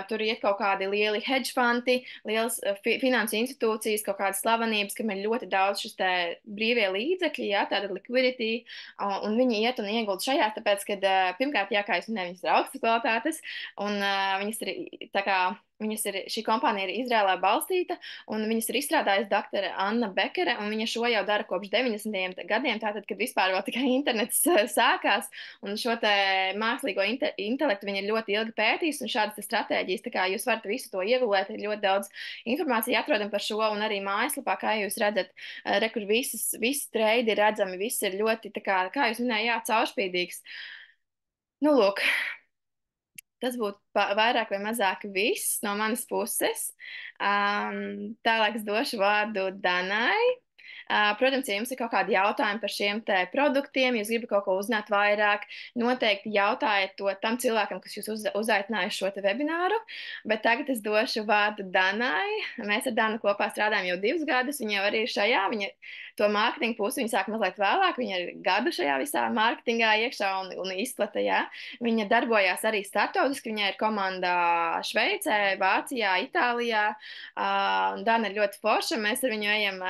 tur iet kaut kādi lieli hedge fondi, liels finansu institūcijas, kaut kādas slavenības, kam ir ļoti daudz šis te brīvie līdzekļi, jā, tāda liquidity, un viņi iet un ieguld šajās, tāpēc, kad, pirmkārt, jā, kā jūs minēju, viņas ir augstas kvalitātes, un viņas ir, tā kā, šī kompānija ir Izrēlā balstīta, un viņas ir izstrādājusi doktore Anna Bekere, un viņa šo jau dara kopš 90. gadiem, tātad, kad vispār vēl tikai internets sākās, un šo te mākslīgo intelektu viņa ir ļoti ilgi pētījis, un šādas stratēģijas, tā kā jūs varat visu to iegulēt, ir ļoti daudz informācija atrodam par šo, un arī mājaslapā, kā jūs redzat, kur visi treidi ir redzami, viss ir ļoti, tā kā jūs minējāt, jā, caurspīdīgs. Lūk. Tas būtu vairāk vai mazāk viss no manas puses. Tālāk es došu vārdu Danai. Protams, ja jums ir kaut kādi jautājumi par šiem te produktiem, jūs gribat kaut ko uzzināt vairāk, noteikti jautājiet to tam cilvēkam, kas jūs uzaicināja uz šo te webināru. Bet tagad es došu vārdu Danai. Mēs ar Danu kopā strādājam jau 2 gadus. Viņa jau arī ir šajā, viņa to mārketinga pusi, viņa sāk mazliet vēlāk, viņa ir gadu šajā visā mārketingā iekšā un izplata, jā. Viņa darbojās arī startautiski, viņai ir komanda Šveicē, Vācijā, Itālijā. Dana ir ļoti forša, mēs ar viņu ejam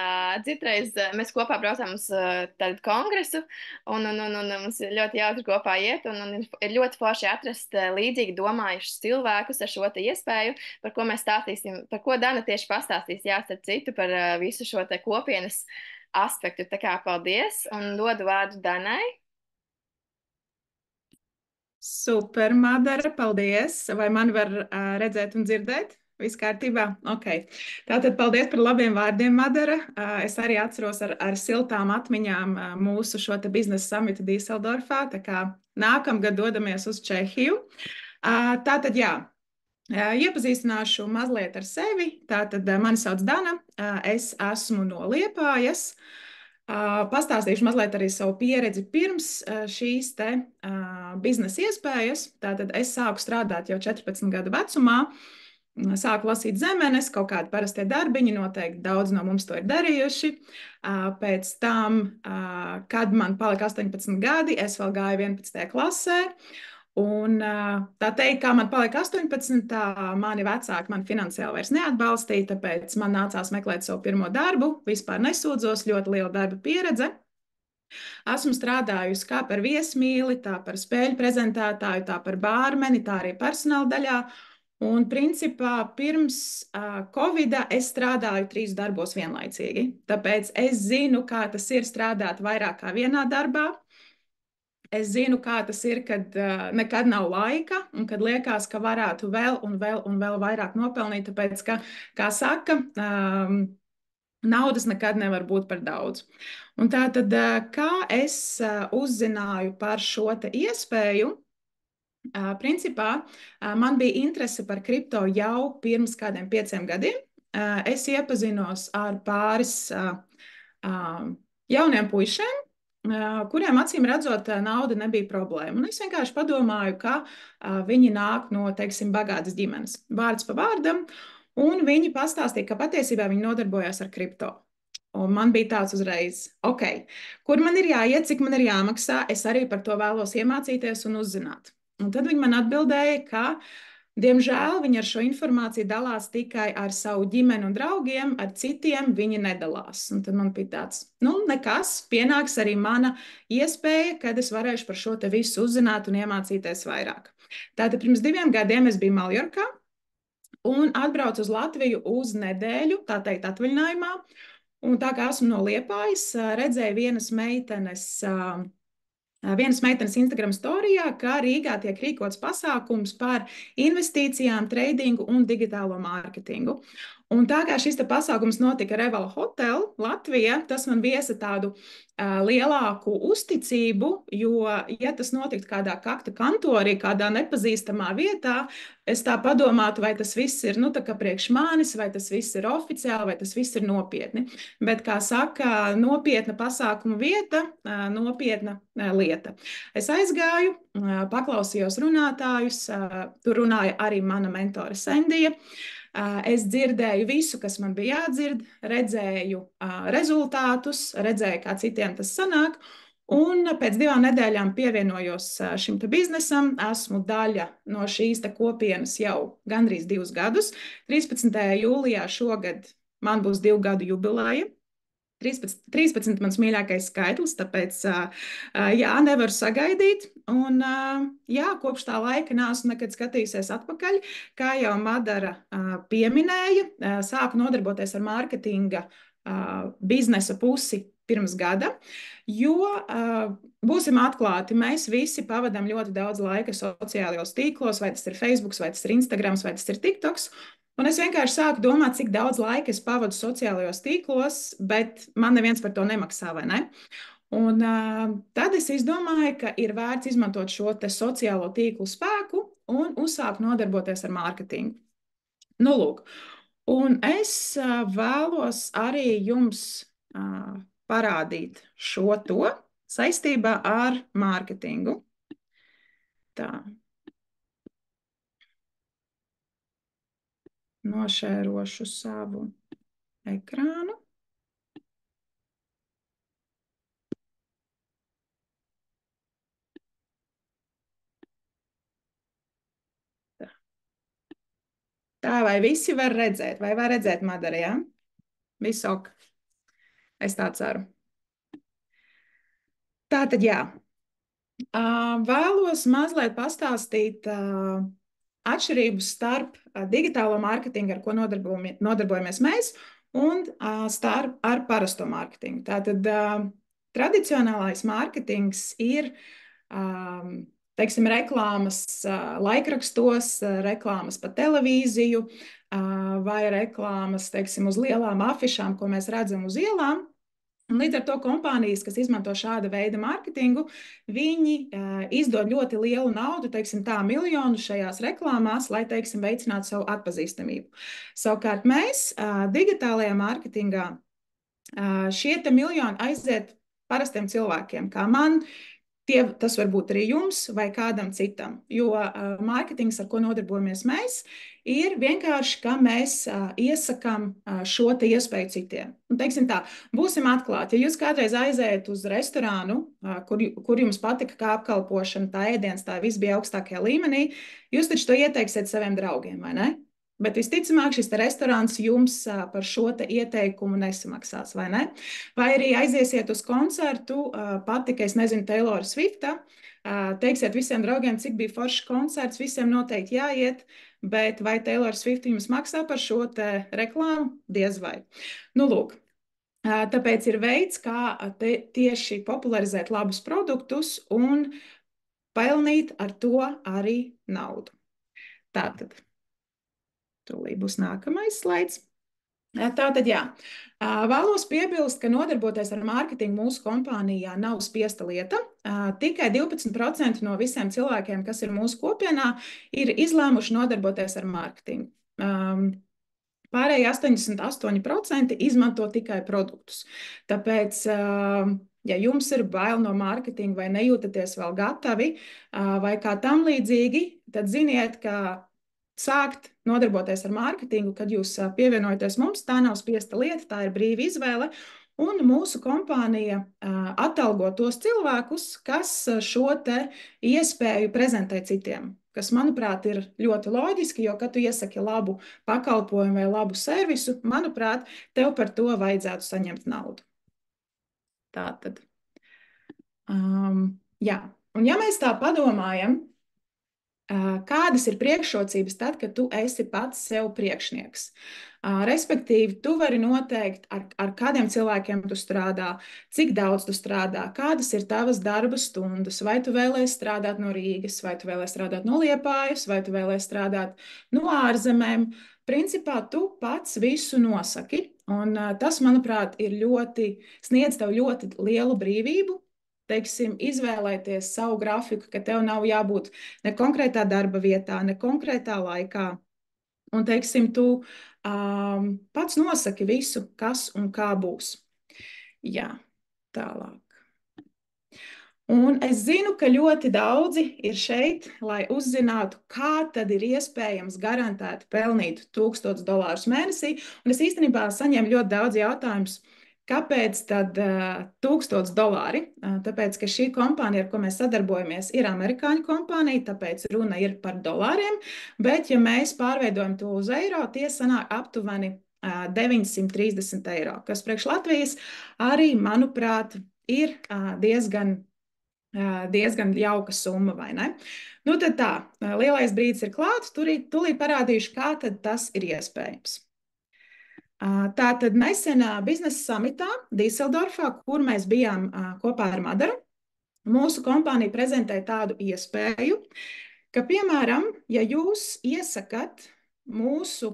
citreiz, mēs kopā braucam uz tādu kongresu, un mums ir ļoti jautri kopā iet, un ir ļoti forši atrast līdzīgi domājušus cilvēkus ar šo te iespēju, par ko mēs stāstīsim, par ko Dana tieši pastāstīs, jāstarp citu, par visu šo te kopienas aspektu. Tā kā paldies, un dodu vārdu Danai. Super, Madara, paldies. Vai mani var redzēt un dzirdēt? Viss kārtībā? Ok. Tātad paldies par labiem vārdiem, Madara. Es arī atceros ar siltām atmiņām mūsu šo te biznesa samitu Dīseldorfā. Tā kā nākamgad dodamies uz Čehiju. Tātad jā. Iepazīstināšu mazliet ar sevi. Tātad mani sauc Dana. Es esmu no Liepājas. Pastāstīšu mazliet arī savu pieredzi pirms šīs te biznesa iespējas. Tātad es sāku strādāt jau 14 gadu vecumā, sāku lasīt zemenes, kaut kādi parastie darbiņi, noteikti daudz no mums to ir darījuši. Pēc tam, kad man palika 18 gadi, es vēl gāju 11. klasē. Un tā teikt, kā man palika 18, mani vecāki man finansiāli vairs neatbalstīja, tāpēc man nācās meklēt savu pirmo darbu, vispār nesūdzos, ļoti liela darba pieredze. Esmu strādājusi kā par viesmīli, tā par spēļu prezentētāju, tā par bārmeni, tā arī personāla daļā. Un principā pirms Covida es strādāju 3 darbos vienlaicīgi, tāpēc es zinu, kā tas ir strādāt vairāk kā vienā darbā. Es zinu, kā tas ir, kad nekad nav laika un kad liekas, ka varētu vēl un vēl vairāk nopelnīt, tāpēc, ka, kā saka, naudas nekad nevar būt par daudz. Un tātad, kā es uzzināju par šo te iespēju, principā man bija interese par kripto jau pirms kādiem 5 gadiem. Es iepazinos ar pāris jauniem puišiem, kuriem acīm redzot nauda nebija problēma. Un es vienkārši padomāju, ka viņi nāk no, teiksim, bagātas ģimenes, vārds pa vārdam, un viņi pastāstīja, ka patiesībā viņi nodarbojās ar kripto. Un man bija tāds uzreiz, ok, kur man ir jāiet, cik man ir jāmaksā, es arī par to vēlos iemācīties un uzzināt. Un tad viņi man atbildēja, ka diemžēl viņi ar šo informāciju dalās tikai ar savu ģimeni un draugiem, ar citiem viņi nedalās. Un tad man bija tāds, nekas, pienāks arī mana iespēja, kad es varēšu par šo te visu uzzināt un iemācīties vairāk. Tātad pirms 2 gadiem es biju Maljorkā un atbraucu uz Latviju uz nedēļu, tā teikt, atvaļinājumā. Un tā kā esmu no Liepājas, redzēju vienas meitenes Instagram storijā, ka Rīgā tiek rīkots pasākums par investīcijām, tradingu un digitālo mārketingu. Un tā kā šis pasākums notika Reval Hotel Latvijā, tas man viesa tādu lielāku uzticību, jo, ja tas notiktu kādā kakta kantorī, kādā nepazīstamā vietā, es tā padomātu, vai tas viss ir, tā kā priekš manis, vai tas viss ir oficiāli, vai tas viss ir nopietni. Bet, kā saka, nopietna pasākuma vieta, nopietna lieta. Es aizgāju, paklausījos runātājus, tur runāja arī mana mentore Sendija. Es dzirdēju visu, kas man bija jādzird, redzēju rezultātus, redzēju, kā citiem tas sanāk, un pēc 2 nedēļām pievienojos šim te biznesam. Esmu daļa no šīs te kopienas jau gandrīz 2 gadus. 13. jūlijā šogad man būs 2 gadu jubileja. 13 mans mīļākais skaitlis, tāpēc, jā, nevaru sagaidīt. Un, jā, kopš tā laika neesmu nekad skatījusies atpakaļ. Kā jau Madara pieminēja, sāku nodarboties ar mārketinga biznesa pusi pirms gada, jo, būsim atklāti, mēs visi pavadām ļoti daudz laika sociālajos tīklos, vai tas ir Facebook, vai tas ir Instagrams, vai tas ir TikToks. Un es vienkārši sāku domāt, cik daudz laika es pavadu sociālajos tīklos, bet man neviens par to nemaksā, vai ne? Un tad es izdomāju, ka ir vērts izmantot šo te sociālo tīklu spēku un uzsākt nodarboties ar mārketingu. Lūk. Un es vēlos arī jums parādīt šo to saistībā ar mārketingu. Tā. Nošērošu savu ekrānu. Tā, vai visi var redzēt? Vai var redzēt, Madara, ja? Viss ok. Es tā ceru. Tātad, jā. Vēlos mazliet pastāstīt atšķirības starp digitālo mārketingu, ar ko nodarbojamies mēs, un ar parasto mārketingu. Tātad tradicionālais mārketings ir teiksim, reklāmas laikrakstos, reklāmas pa televīziju vai reklāmas, teiksim, uz lielām afišām, ko mēs redzam uz ielām. Un līdz ar to kompānijas, kas izmanto šāda veida mārketingu, viņi izdod ļoti lielu naudu, teiksim tā, miljonu šajās reklāmās, lai, teiksim, veicinātu savu atpazīstamību. Savukārt mēs digitālajā mārketingā šie te miljoni aiziet parastiem cilvēkiem, kā man. Tas var būt arī jums vai kādam citam, jo mārketings, ar ko nodarbojamies mēs, ir vienkārši, ka mēs iesakām šo te iespēju citiem. Un, teiksim tā, būsim atklāti, ja jūs kādreiz aiziet uz restorānu, kur jums patika kā apkalpošana, tā ēdiens, tā viss bija augstākajā līmenī, jūs taču to ieteiksiet saviem draugiem, vai ne? Bet visticamāk, šis restorāns jums par šo te ieteikumu nesamaksās, vai ne? Vai arī aiziesiet uz koncertu, patika, es nezinu, Taylora Swifta, teiksiet visiem draugiem, cik bija foršs koncerts, visiem noteikti jāiet, bet vai Taylor Swift jums maksā par šo te reklāmu? Diez vai. Nu, lūk. Tāpēc ir veids, kā tieši popularizēt labus produktus un pelnīt ar to arī naudu. Tātad. Tūlīt būs nākamais slaids. Tātad, jā. Vēlos piebilst, ka nodarboties ar mārketingu mūsu kompānijā nav spiesta lieta. Tikai 12% no visiem cilvēkiem, kas ir mūsu kopienā, ir izlēmuši nodarboties ar mārketingu. Pārējie 88% izmanto tikai produktus. Tāpēc, ja jums ir bail no mārketinga vai nejūtaties vēl gatavi vai kā tam līdzīgi, tad ziniet, ka sākt nodarboties ar mārketingu, kad jūs pievienojaties mums, tā nav spiesta lieta, tā ir brīva izvēle. Un mūsu kompānija atalgo tos cilvēkus, kas šo te iespēju prezentē citiem, kas, manuprāt, ir ļoti loģiski, jo, kad tu iesaki labu pakalpojumu vai labu servisu, manuprāt, tev par to vajadzētu saņemt naudu. Tātad. Jā. Un ja mēs tā padomājam, kādas ir priekšrocības tad, kad tu esi pats sev priekšnieks? Respektīvi, tu vari noteikt, ar kādiem cilvēkiem tu strādā, cik daudz tu strādā, kādas ir tavas darba stundas, vai tu vēlēsi strādāt no Rīgas, vai tu vēlēsi strādāt no Liepājas, vai tu vēlēsi strādāt no ārzemēm. Principā, tu pats visu nosaki, un tas, manuprāt, sniedz tev ļoti lielu brīvību, teiksim, izvēlēties savu grafiku, ka tev nav jābūt ne konkrētā darba vietā, ne konkrētā laikā. Un, teiksim, tu pats nosaki visu, kas un kā būs. Jā, tālāk. Un es zinu, ka ļoti daudzi ir šeit, lai uzzinātu, kā tad ir iespējams garantēt pelnīt $1000 mēnesī. Un es īstenībā saņēmu ļoti daudz jautājumus, kāpēc tad $1000? Tāpēc, ka šī kompānija, ar ko mēs sadarbojamies, ir amerikāņu kompānija, tāpēc runa ir par dolāriem, bet ja mēs pārveidojam to uz eiro, tie sanāk aptuveni 930 eiro, kas priekš Latvijas arī, manuprāt, ir diezgan jauka summa, vai ne? Nu tad tā, lielais brīdis ir klāts, tūlīt parādīšu, kā tad tas ir iespējams. Tātad nesenā biznesa samitā Dīseldorfā, kur mēs bijām kopā ar Madaru, mūsu kompānija prezentēja tādu iespēju, ka, piemēram, ja jūs iesakat mūsu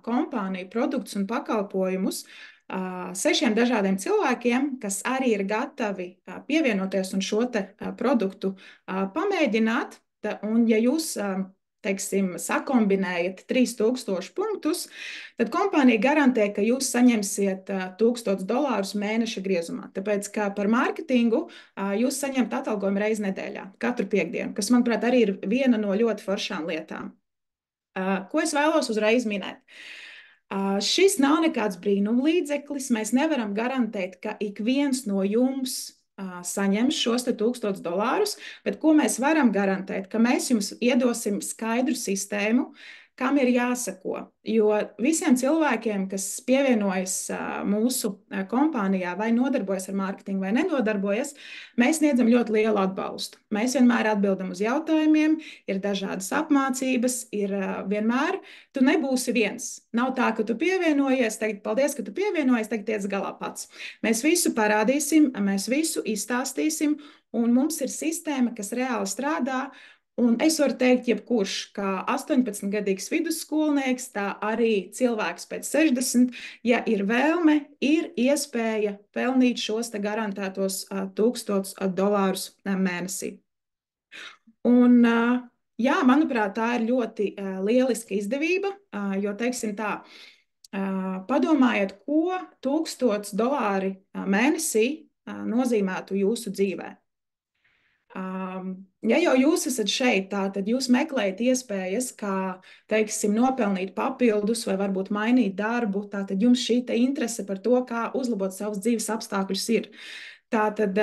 kompāniju produktus un pakalpojumus 6 dažādiem cilvēkiem, kas arī ir gatavi pievienoties un šo te produktu pamēģināt, un ja jūs teiksim, sakombinējat 3000 punktus, tad kompānija garantē, ka jūs saņemsiet $1000 mēneša griezumā. Tāpēc, kā par mārketingu, jūs saņemat atalgojumu reizi nedēļā, katru piekdienu, kas, manuprāt, arī ir viena no ļoti foršām lietām. Ko es vēlos uzreiz minēt? Šis nav nekāds brīnumlīdzeklis. Mēs nevaram garantēt, ka ik viens no jums saņems šos $1000, bet ko mēs varam garantēt, ka mēs jums iedosim skaidru sistēmu, kam ir jāsako. Jo visiem cilvēkiem, kas pievienojas mūsu kompānijā vai nodarbojas ar mārketingu vai nenodarbojas, mēs sniedzam ļoti lielu atbalstu. Mēs vienmēr atbildam uz jautājumiem, ir dažādas apmācības, ir vienmēr, tu nebūsi viens. Nav tā, ka tu pievienojies, teikt, paldies, ka tu pievienojies, tagad tiec galā pats. Mēs visu parādīsim, mēs visu izstāstīsim, un mums ir sistēma, kas reāli strādā. Un es varu teikt, jebkurš, kā 18-gadīgs vidusskolnieks, tā arī cilvēks pēc 60, ja ir vēlme, ir iespēja pelnīt šos te garantētos $1000 mēnesī. Un, jā, manuprāt, tā ir ļoti lieliska izdevība, jo, teiksim tā, padomājiet, ko $1000 mēnesī nozīmētu jūsu dzīvē. Ja jau jūs esat šeit, tad jūs meklējat iespējas, kā, teiksim, nopelnīt papildus vai varbūt mainīt darbu, tad jums šī interese par to, kā uzlabot savus dzīves apstākļus ir. Tātad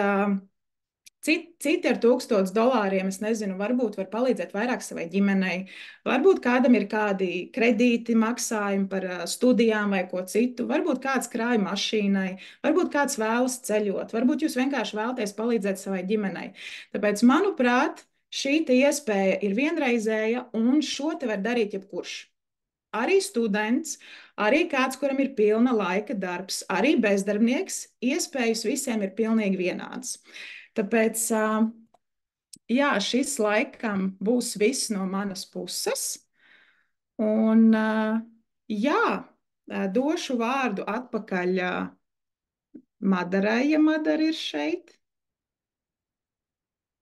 citi ar $1000, es nezinu, varbūt var palīdzēt vairāk savai ģimenei, varbūt kādam ir kādi kredīti maksājumi par studijām vai ko citu, varbūt kāds krāj mašīnai, varbūt kāds vēlas ceļot, varbūt jūs vienkārši vēlaties palīdzēt savai ģimenei. Tāpēc, manuprāt, šī iespēja ir vienreizēja, un šo te var darīt jebkurš. Arī students, arī kāds, kuram ir pilna laika darbs, arī bezdarbnieks, iespējas visiem ir pilnīgi vienādas. Tāpēc, jā, šis laikam būs viss no manas puses. Un, jā, došu vārdu atpakaļ Madarai, ja Madara ir šeit.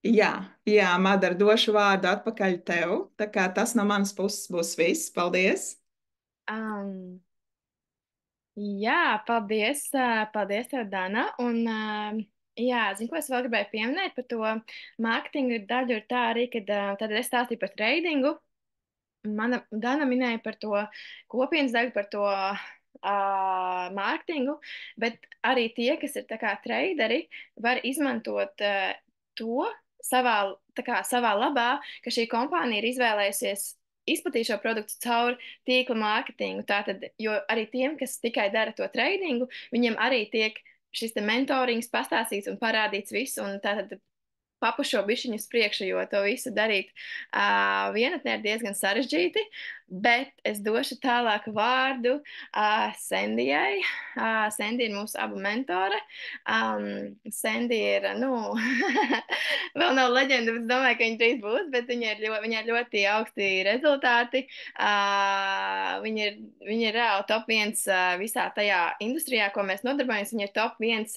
Jā, Madara, došu vārdu atpakaļ tev. Tā kā tas no manas puses būs viss. Paldies! Jā, paldies, paldies tev, Dana. Un, jā, zinu, ko es vēl gribēju pieminēt par to mārketinga daļu, ir tā arī, kad tad es stāstīju par tradingu. Mana Dana minēja par to kopienas daļu, par to mārketingu, bet arī tie, kas ir tā kā traderi, var izmantot to savā labā, ka šī kompānija ir izvēlējusies izplatīt šo produktu caur tīkla mārketingu. Tātad, jo arī tiem, kas tikai dara to tradingu, viņiem arī tiek šis te mentorings pastāstīts un parādīts viss, un tātad papušo bišķiņu uz priekšu, jo to visu darīt vienatnē ir diezgan sarežģīti, bet es došu tālāk vārdu Sendijai. Sendi ir mūsu abu mentore. Sendi ir, vēl nav leģenda, bet es domāju, ka viņa drīz būs, bet viņai ir ļoti augsti rezultāti. Viņa ir reāli top 1 visā tajā industrijā, ko mēs nodarbojamies. Viņa ir top 1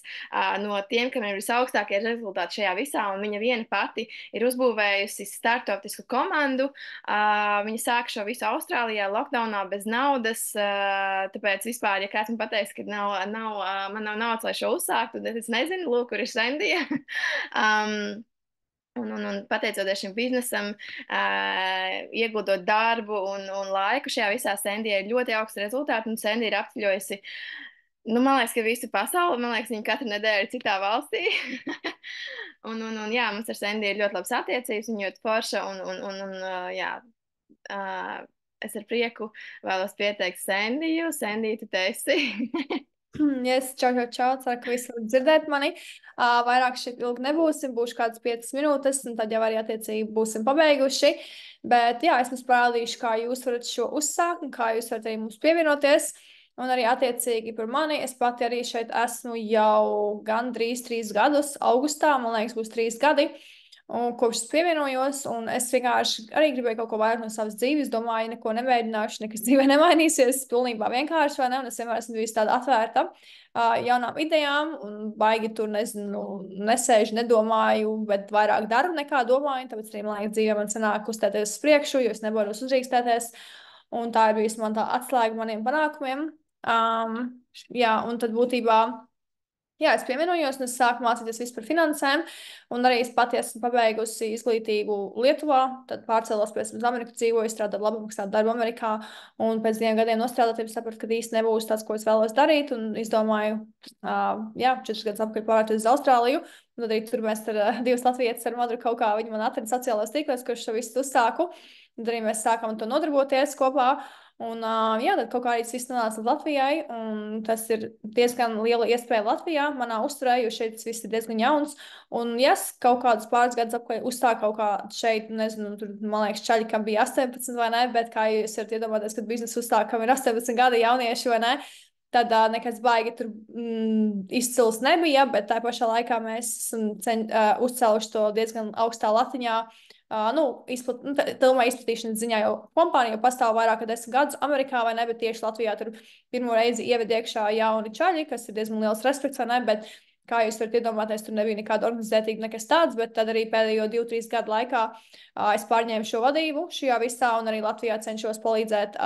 no tiem, kam ir visaugstākie rezultāti šajā visā, un viņa viena pati ir uzbūvējusi startuptisku komandu. Viņa sāka šo visu Austrālijā, lockdownā, bez naudas. Tāpēc vispār, ja kāds man pateiks, ka man nav naudas, lai šo uzsāktu, tad es nezinu, lūk, kur ir Sendija. Un pateicoties šim biznesam, ieguldot darbu un laiku šajā visā, Sendija ir ļoti augsts rezultāti, un Sendija ir apceļojusi. Man liekas, ka visu pasauli, man liekas, viņa katru nedēļu ir citā valstī. Jā, mums ar Sendiju ir ļoti labas attiecības, viņa ļoti forša, jā, es ar prieku vēlos pieteikt Sendiju. Sendija, tu te esi? Yes, čau. Ceru, ka visi var dzirdēt mani. Vairāk šeit ilgi nebūsim, būšu kādas 5 minūtes, un tad jau arī attiecīgi būsim pabeiguši. Bet jā, es jums parādīšu, kā jūs varat šo uzsākt, un kā jūs varat arī mums pievienoties. Un arī attiecīgi par mani, es pati arī šeit esmu jau gandrīz 3 gadus, augustā, man liekas, būs 3 gadi. Un kopš es pievienojos, un es vienkārši arī gribēju kaut ko vairāk no savas dzīves, domāju, neko nemēģināšu, nekas dzīvē nemainīsies, pilnībā vienkārši, vai ne, un es vienmēr esmu bijusi tāda atvērta jaunām idejām, un baigi tur, nezinu, nesēžu, nedomāju, bet vairāk daru nekā domāju, tāpēc arī, man liekas, dzīvē man sanāk kustēties uz priekšu, jo es nebaidos uzrīkstēties, un tā ir bijusi man tā atslēga maniem panākumiem. Jā, un tad būtībā jā, es pievienojos, un es sāku mācīties visu par finansēm, un arī es pati esmu pabeigusi izglītību Lietuvā, tad pārcēlos pēc tam uz Ameriku dzīvoju, strādāju labi maksātu darbu Amerikā, un pēc 2 gadiem nostrādātības sapratu, ka īsti nebūs tas, ko es vēlos darīt, un izdomāju, jā, 4 gadus apkārt pārvērties uz Austrāliju, un tad arī tur mēs ar 2 latvietes ar Madru kaut kā viņi man atrada sociālās tīklos, kurš šo visu uzsāku, un tad arī mēs sākam to nodarboties kopā. Un, jā, tad kaut kā arī viss nonāca Latvijai, un tas ir diezgan liela iespēja Latvijā, manā uzturē, jo šeit tas viss ir diezgan jauns. Un, ja es kaut kādus pāris gadus apkārt uzstāju kaut kā šeit, nezinu, tur, man liekas, čaļi, kam bija 18 vai ne, bet kā jūs varat iedomāties, kad biznesu uzstāju, kam ir 18 gadi jaunieši vai ne, tad nekas baigi tur izcils nebija, bet tā pašā laikā mēs esam uzcēluši to diezgan augstā latiņā. Izplatīšanas ziņā jau kompānija jau pastāv vairāk kā 10 gadus Amerikā, vai ne, bet tieši Latvijā tur pirmo reizi ieved iekšā jauni čaļi, kas ir diezgan liels respekts, vai ne, bet kā jūs varat iedomāties, tur nebija nekāda organizētība, nekas tāds, bet tad arī pēdējo 2-3 gadu laikā es pārņēmu šo vadību šajā visā, un arī Latvijā cenšos palīdzēt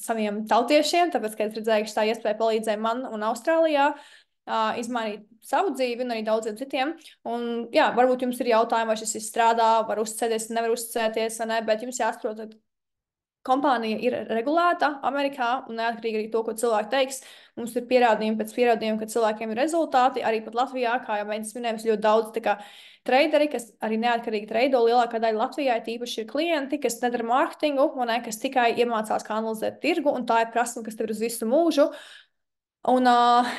saviem tautiešiem, tāpēc, ka es redzēju, ka tā iespēja palīdzēja man un Austrālijā izmainīt savu dzīvi un arī daudziem citiem. Un, jā, varbūt jums ir jautājumi, vai šis strādā, var uzticēties, nevar uzticēties, ne, bet jums jāsaprot, ka kompānija ir regulēta Amerikā un neatkarīgi arī to, ko cilvēki teiks. Mums ir pierādījumi pēc pierādījumiem, ka cilvēkiem ir rezultāti. Arī pat Latvijā, kā jau mēs minējām, ļoti daudz traderi, kas arī neatkarīgi treido. Lielākā daļa Latvijā tīpaši ir klienti, kas nedara mārketingu, kas tikai iemācās, kā analizēt tirgu, un tā ir prasme, kas tev ir uz visu mūžu. Un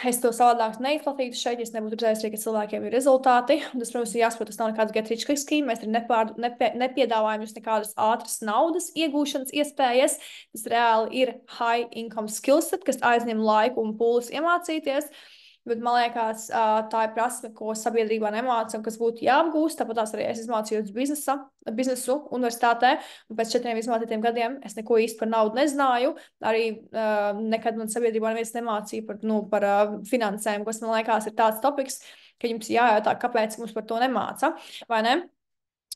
es to savādāk neizplatītu šeit, ja nebūtu redzējis, ka cilvēkiem ir rezultāti. Un tas, protams, ir jāsaprot, tas nav nekāds get rich quick scheme. Mēs nepiedāvājam jums nekādas ātras naudas iegūšanas iespējas. Tas reāli ir high income skillset, kas aizņem laiku un pūles iemācīties. Bet man liekas, tā ir prasme, ko sabiedrībā nemāca un kas būtu jāapgūst. Tāpat arī es izmācījos biznesu universitātē, un pēc 4 izmācītiem gadiem es neko īsti par naudu nezināju. Arī nekad man sabiedrībā neviens nemācīja par finansēm, kas man liekas ir tāds topiks, ka jums jājautā, kāpēc mums par to nemāca, vai ne?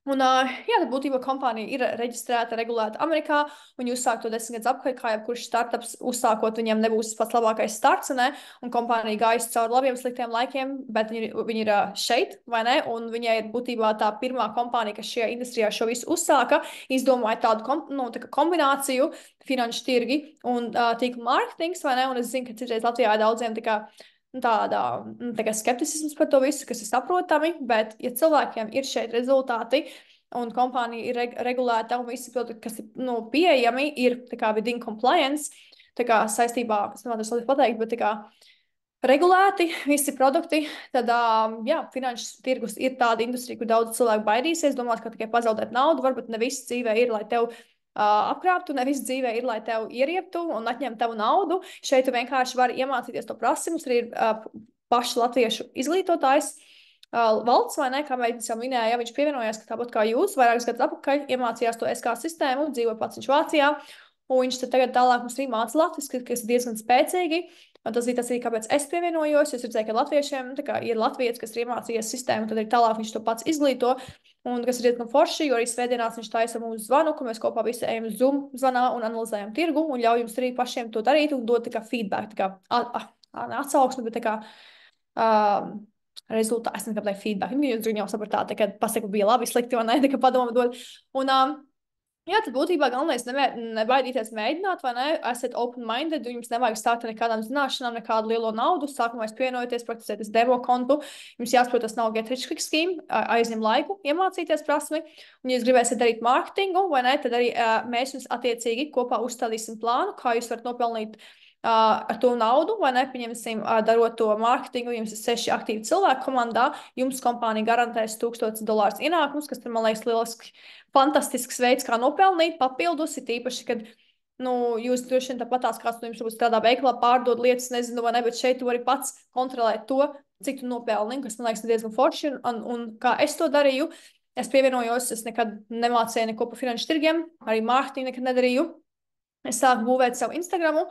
Un, jā, tad būtībā kompānija ir reģistrēta, regulēta Amerikā, un jūs sākat to 10 gadus apkārt, kā jebkurš startups uzsākot, viņiem nebūs pats labākais starts, ne? Un kompānija gājas cauri labiem, sliktiem laikiem, bet viņi ir šeit, vai ne? Un viņai ir būtībā tā pirmā kompānija, kas šajā industrijā šo visu uzsāka, izdomāja tādu kombināciju finanšu tirgi un tīkla mārketings, vai ne? Un es zinu, ka citreiz Latvijā daudziem tāda skepticisms par to visu, kas ir saprotami, bet ja cilvēkiem ir šeit rezultāti un kompānija ir regulēta un visi produkti, kas ir pieejami, ir within compliance, saistībā, es nevaru to pateikt, bet regulēti visi produkti, tad, jā, finanšu tirgus ir tāda industrija, kur daudz cilvēku baidīsies, domāt, ka tikai pazaudēt naudu, varbūt ne viss dzīvē ir, lai tev apkrāptu, nevis dzīvē ir, lai tev ierieptu un atņemtu tavu naudu. Šeit tu vienkārši vari iemācīties to prasmi. Mums arī ir paši latviešu izglītotājs Valds, vai ne, kā Meidis jau minēja, ja viņš pievienojās, ka tāpat kā jūs, vairākus gadus atpakaļ iemācījās to SK sistēmu, dzīvoja pats viņš Vācijā, un viņš tagad tālāk mums arī māca latviski, kas ir diezgan spēcīgi. Un tas bija tas arī, kāpēc es pievienojos. Es redzēju, ka latviešiem ir latvietis, kas ir iemācījies sistēmu, tad arī tālāk viņš to pats izglīto. Un kas ir diezgan forši, jo arī svētdienās viņš taisa mums zvanu, ka mēs kopā visi ejam Zoom zvanā un analizējam tirgu un ļauj jums arī pašiem to darīt un dot feedback, atsauksmi, bet rezultāti, es nekādu feedback. Jūs jau sapratāt, ka pasaku bija labi, slikti, vai ne, padomu dod. Un, jā, tad būtībā galvenais nebaidīties mēģināt, vai ne? Esat open-minded, jums nevajag stākt ar nekādām zināšanām, nekādu lielo naudu. Sākumā jūs pievienojaties, praktizēties demo kontu. Jums jāsaprot, tas nav get rich quick scheme, aizņem laiku, iemācīties prasmi. Un, ja jūs gribēsiet darīt mārketingu, vai ne, tad arī mēs jums attiecīgi kopā uzstādīsim plānu, kā jūs varat nopelnīt ar to naudu, vai ne, pieņemsim, darot to mārketingu, jums ir 6 aktīvi cilvēki komandā, jums kompānija garantēs $1000 ienākums, kas tur, man liekas, lieliski, fantastisks veids, kā nopelnīt papildus, ir tīpaši, kad, jūs droši vien tāpatās, kāds jums varbūt strādā veiklā, pārdod lietas, nezinu, vai ne, bet šeit tu vari pats kontrolēt to, cik tu nopelni, kas, man liekas, diezgan forši, un kā es to darīju, Es pievienojos, es nekad nemācēju neko par finanšu tirgiem, arī mārketingu nekad nedarīju. Es sāku būvēt savu Instagramu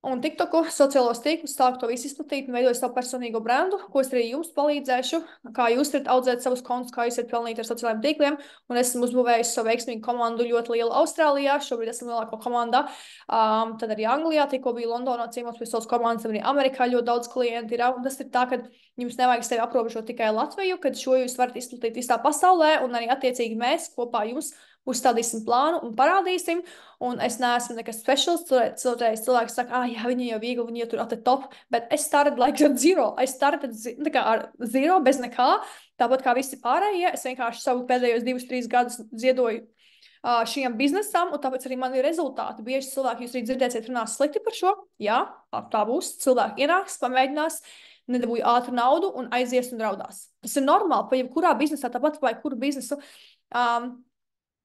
un TikToku, sociālos tīklus, sāku to visu izplatīt un veidoju savu personīgo brandu, ko es arī jums palīdzēšu, kā jūs varat audzēt savus kontus, kā jūs varat pelnīt ar sociālajiem tīkliem. Un esmu uzbūvējusi savu veiksmīgu komandu ļoti lielu Austrālijā, šobrīd esmu lielāko komandā. Tad arī Anglijā, tikko biju Londonā, ciemos pie savas komandas, arī Amerikā ļoti daudz klienti ir. Un tas ir tā, ka jums nevajag sevi aprobežot tikai Latviju, kad šo jūs varat izplatīt visā pasaulē, un arī attiecīgi mēs kopā jums uzstādīsim plānu un parādīsim. Un es neesmu nekas speciāls. Cilvēks saka, jā, viņi jau viegli, viņi jau tur at the top, bet es started like at zero. Es started ar zero, bez nekā, tāpat kā visi pārējie. Es vienkārši savu pēdējos 2-3 gadus ziedoju šiem biznesam, un tāpēc arī man ir rezultāti. Bieži cilvēki, jūs arī dzirdēsiet, runās slikti par šo. Jā, tā būs. Cilvēki ienāks, pamēģinās, nedabūja ātru naudu un aizies un raudās. Tas ir normāli, pa jebkurā biznesā, tāpat vai kuru biznesu.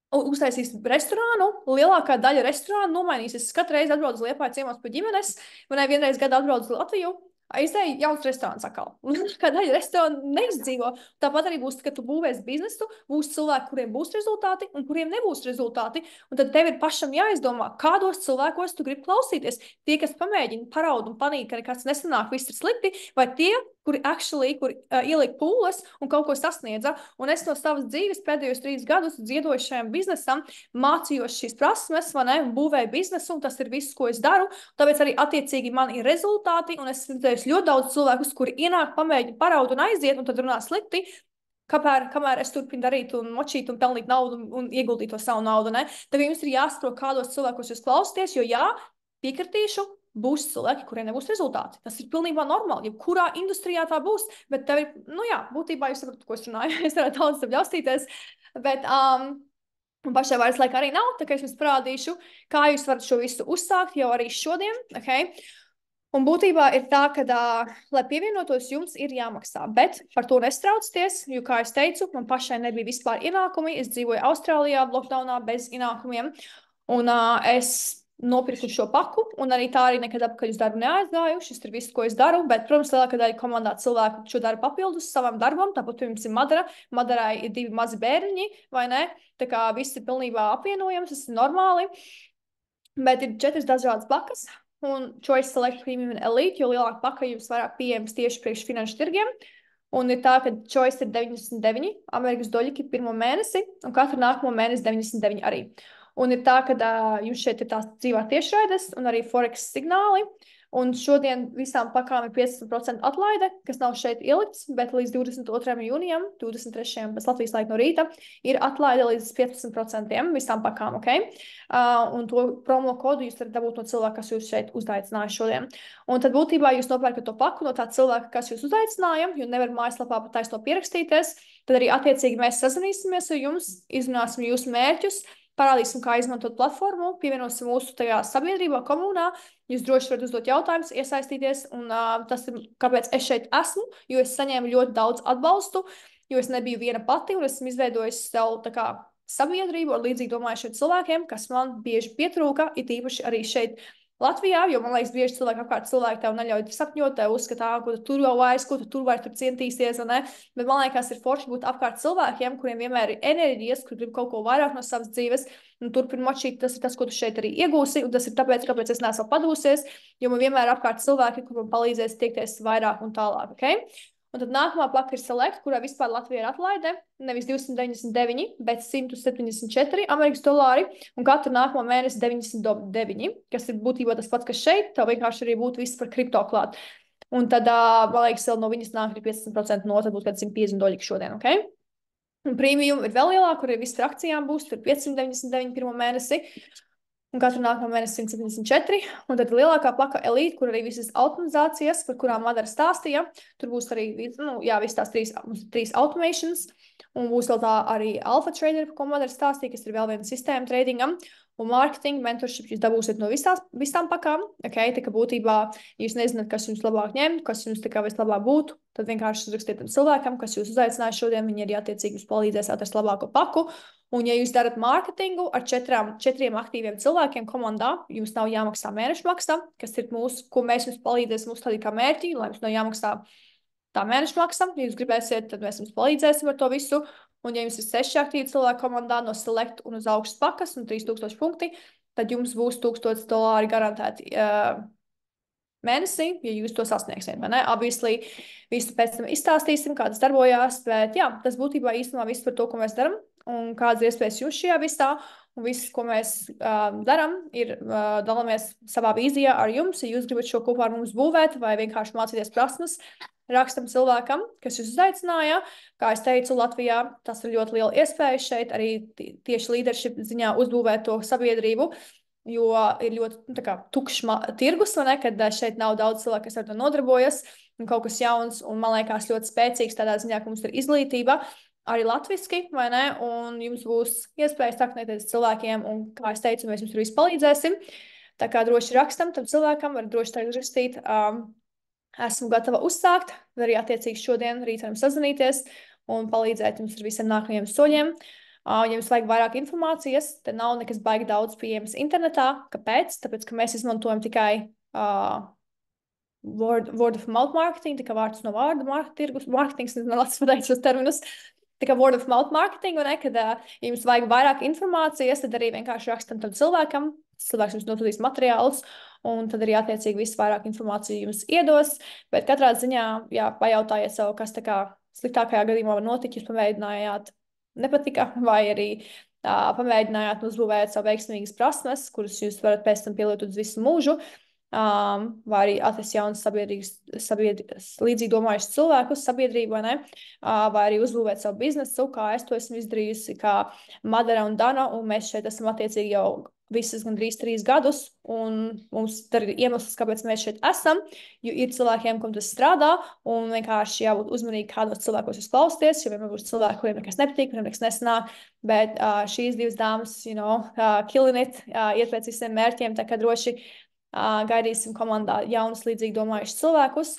Uztaisīs restorānu, lielākā daļa restorānu nomainīsies. Es katru reizi atbraucu uz Liepāju ciemos pie ģimenes, vai ne vienreiz gadā atbraucu uz Latviju, aizēju jauns restorāns atkal. Kā daļa restorānu neizdzīvo. Tāpat arī būs, kad tu būvēsi biznesu, būs cilvēki, kuriem būs rezultāti un kuriem nebūs rezultāti. Un tad tev ir pašam jāizdomā, kādos cilvēkos tu gribi klausīties. Tie, kas pamēģina paraud un panīt, ka nekas nesanāk, viss ir slikti, vai tie, kuri ielika pūles un kaut ko sasniedza. Un es no savas dzīves pēdējos 3 gadus dziedoju šajam biznesam, mācījos šīs prasmes, vai ne, un būvēju biznesu, un tas ir viss, ko es daru. Tāpēc arī attiecīgi man ir rezultāti, un es redzēju ļoti daudz cilvēkus, kuri ienāk, pamēģina paraud un aiziet, un tad runā slikti. Kamēr es turpinu darīt un močīt un pelnīt naudu un ieguldīt to savu naudu, ne? Tad jums ir jāsaprot, kādos cilvēkos jūs klausāties, jo jā, piekritīšu, būs cilvēki, kuriem nebūs rezultāti. Tas ir pilnībā normāli. Jebkurā industrijā tā būs, bet tev ir, būtībā jūs saprotat, ko es runāju. Es varētu daudz tam ļaustīties, bet pašai vairs laika arī nav, tā kā es jums parādīšu, kā jūs varat šo visu uzsākt jau arī šodien, okay? Un būtībā ir tā, ka, lai pievienotos, jums ir jāmaksā, bet par to nestraucieties, jo, kā es teicu, man pašai nebija vispār ienākumi. Es dzīvoju Austrālijā, lockdownā bez ienākumiem, un es nopirku šo paku, un arī tā arī nekad apakaļ uz darbu neaizgāju. Šis ir viss, ko es daru, bet, protams, lielākā daļa komandā cilvēku šo daru papildus savam darbam. Tāpat pirms ir Madara. Madarai ir 2 mazi bērniņi, vai ne? Tā kā viss ir pilnībā apvienojams, tas ir normāli. Bet ir 4 dažādas pakas, un Choice Select Premium un Elite, jo lielāka paka jums vairāk pieejams tieši priekš finanšu tirgiem. Un ir tā, ka Choice ir 99 Amerikas doļļi pirmo mēnesi, un katru nākamo mēnesi 99 arī. Un ir tā, ka jums šeit ir tās dzīvā tiešraides un arī Forex signāli. Un šodien visām pakām ir 15% atlaide, kas nav šeit ielikts, bet līdz 22. jūnijam, 23. pēc Latvijas laika no rīta, ir atlaide līdz 15% visām pakām, ok? Un to promo kodu jūs varat dabūt no cilvēka, kas jūs šeit uzaicināja šodien. Un tad būtībā jūs nopērkat to paku no tā cilvēka, kas jūs uzaicināja, jo nevar mājaslapā pat taisno pierakstīties. Tad arī attiecīgi mēs sazināsimies ar jums, izrunāsim jūsu mērķus, parādīsim, kā izmantot platformu, pievienosim mūsu tajā sabiedrībā, komunā. Jūs droši varat uzdot jautājumus, iesaistīties, un tas ir, kāpēc es šeit esmu, jo es saņēmu ļoti daudz atbalstu, jo es nebiju viena pati, un esmu izveidojis sev tā kā sabiedrību ar līdzīgi domājušiem cilvēkiem, kas man bieži pietrūka, it īpaši arī šeit Latvijā, jo man liekas, bieži cilvēki tev neļauj sapņot, tev uzskatā, ko tu tur jau vairs, ko tu tur vairs tur centīsies, ne? Bet man liekas, ir forši būt apkārt cilvēkiem, kuriem vienmēr ir enerģijas, kur grib kaut ko vairāk no savas dzīves, un turpin močīt, tas ir tas, ko tu šeit arī iegūsi, un tas ir tāpēc, kāpēc es neesmu padūsies, jo man vienmēr apkārt cilvēki, kur man palīdzēs tiekties vairāk un tālāk, ok? Un tad nākamā plaka ir Select, kurā vispār Latvija ir atlaide, nevis 299, bet 174 Amerikas dolāri, un katru nākamo mēnesi 99, kas ir būtībā tas pats, kas šeit, tev vienkārši arī būtu viss par kripto klāt. Un tad, man liekas, vēl no viņas nāk arī 15% no, tad būtu kāds $150 šodien, ok? Un premium ir vēl lielāka, kur ir viss par akcijām būs, tur 599 pirmo mēnesi. Un katru nākamā mēnesi 174, un tad lielākā plaka Elite, kur arī visas automatizācijas, par kurām Madara stāstīja. Tur būs arī, visas tās 3 automations, un būs vēl tā arī Alpha Trader, par ko Madara stāstīja, kas ir vēl viena sistēma tradingam. Un marketing, mentorship jūs dabūsiet no visām pakām, ok? Tā kā būtībā jūs nezināt, kas jums labāk ņemt, kas jums tā kā vislabāk būtu, tad vienkārši uzrakstiet tam cilvēkam, kas jūs uzaicināja šodien, viņi arī attiecīgi jūs palīdzēs atrast labāko paku. Un ja jūs darat mārketingu ar 4 aktīviem cilvēkiem komandā, jums nav jāmaksā mēneša maksa, kas ir ko mēs jums palīdzēsim uzstādīt kā mērķi, lai jums nav jāmaksā tā mēneša maksa. Ja jūs gribēsiet, tad mēs jums palīdzēsim ar to visu. Un, ja jums ir 6 aktīvi cilvēki komandā no Select un uz augšas pakas un 3000 punkti, tad jums būs $1000 garantēti mēnesī, ja jūs to sasniegsiet, vai ne? Obviously, visu pēc tam izstāstīsim, kā tas darbojās, bet jā, tas būtībā īstenībā viss par to, ko mēs darām un kādas iespējas jūs šajā visā. Un viss, ko mēs darām, ir dalāmies savā vīzijā ar jums. Ja jūs gribat šo kopā ar mums būvēt vai vienkārši mācīties prasmes, rakstam cilvēkam, kas jūs uzaicināja. Kā es teicu, Latvijā tas ir ļoti liela iespēja šeit arī tieši leadership ziņā uzbūvēt to sabiedrību, jo ir ļoti tukšs tirgus, vai ne, kad šeit nav daudz cilvēku, kas ar to nodarbojas, un kaut kas jauns, un man liekas ļoti spēcīgs tādā ziņā, ka mums ir izglītība, arī latviski, vai ne, un jums būs iespēja saknēties cilvēkiem, un, kā es teicu, mēs jums tur visu palīdzēsim. Tā kā droši rakstam tam cilvēkam, var droši tagad rakstīt, esmu gatava uzsākt, arī attiecīgi šodien, rīt varam sazvanīties un palīdzēt jums ar visiem nākamajiem soļiem. Ja jums vajag vairāk informācijas, tad nav nekas baigi daudz pieejams internetā. Kāpēc? Tāpēc, ka mēs izmantojam tikai word of mouth marketing, tā kā vārds no vārda tirgus, marketings, nezinu, latviešu pateikt šos terminus. Tā kā word of mouth marketing, un kad ja jums vajag vairāk informācijas, tad arī vienkārši rakstam tam cilvēkam, cilvēks jums notūdīs materiālus, un tad arī attiecīgi viss vairāk informāciju jums iedos, bet katrā ziņā, jā, pajautājiet sev, kas tā kā sliktākajā gadījumā var notikt, jūs pamēģinājāt, nepatika, vai arī pamēģinājāt uzbūvēt savu veiksmīgas prasmes, kuras jūs varat pēc tam pielietot uz visu mūžu, vai arī atrast jaunas līdzīgi domājušas cilvēkus, sabiedrību, vai ne? Vai arī uzbūvēt savu biznesu, kā es to esmu izdarījusi, kā Madara un Dana, un mēs šeit esam attiecīgi jau visas gandrīz 3 gadus, un mums ir iemesls, kāpēc mēs šeit esam, jo ir cilvēkiem, kam tas strādā, un vienkārši jābūt uzmanīgi, kādos cilvēkos jūs klausties, jo vienmēr būs cilvēki, kuriem nekas nepatīk, kuriem nekas nesanāk, bet šīs 2 dāmas, killing it, iet pēc visiem mērķiem, tā kā droši gaidīsim komandā jaunus līdzīgi domājušus cilvēkus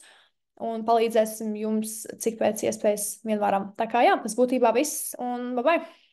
un palīdzēsim jums, cik pēc iespējas vien varam. Tā kā jā, tas būtībā viss, un bye bye!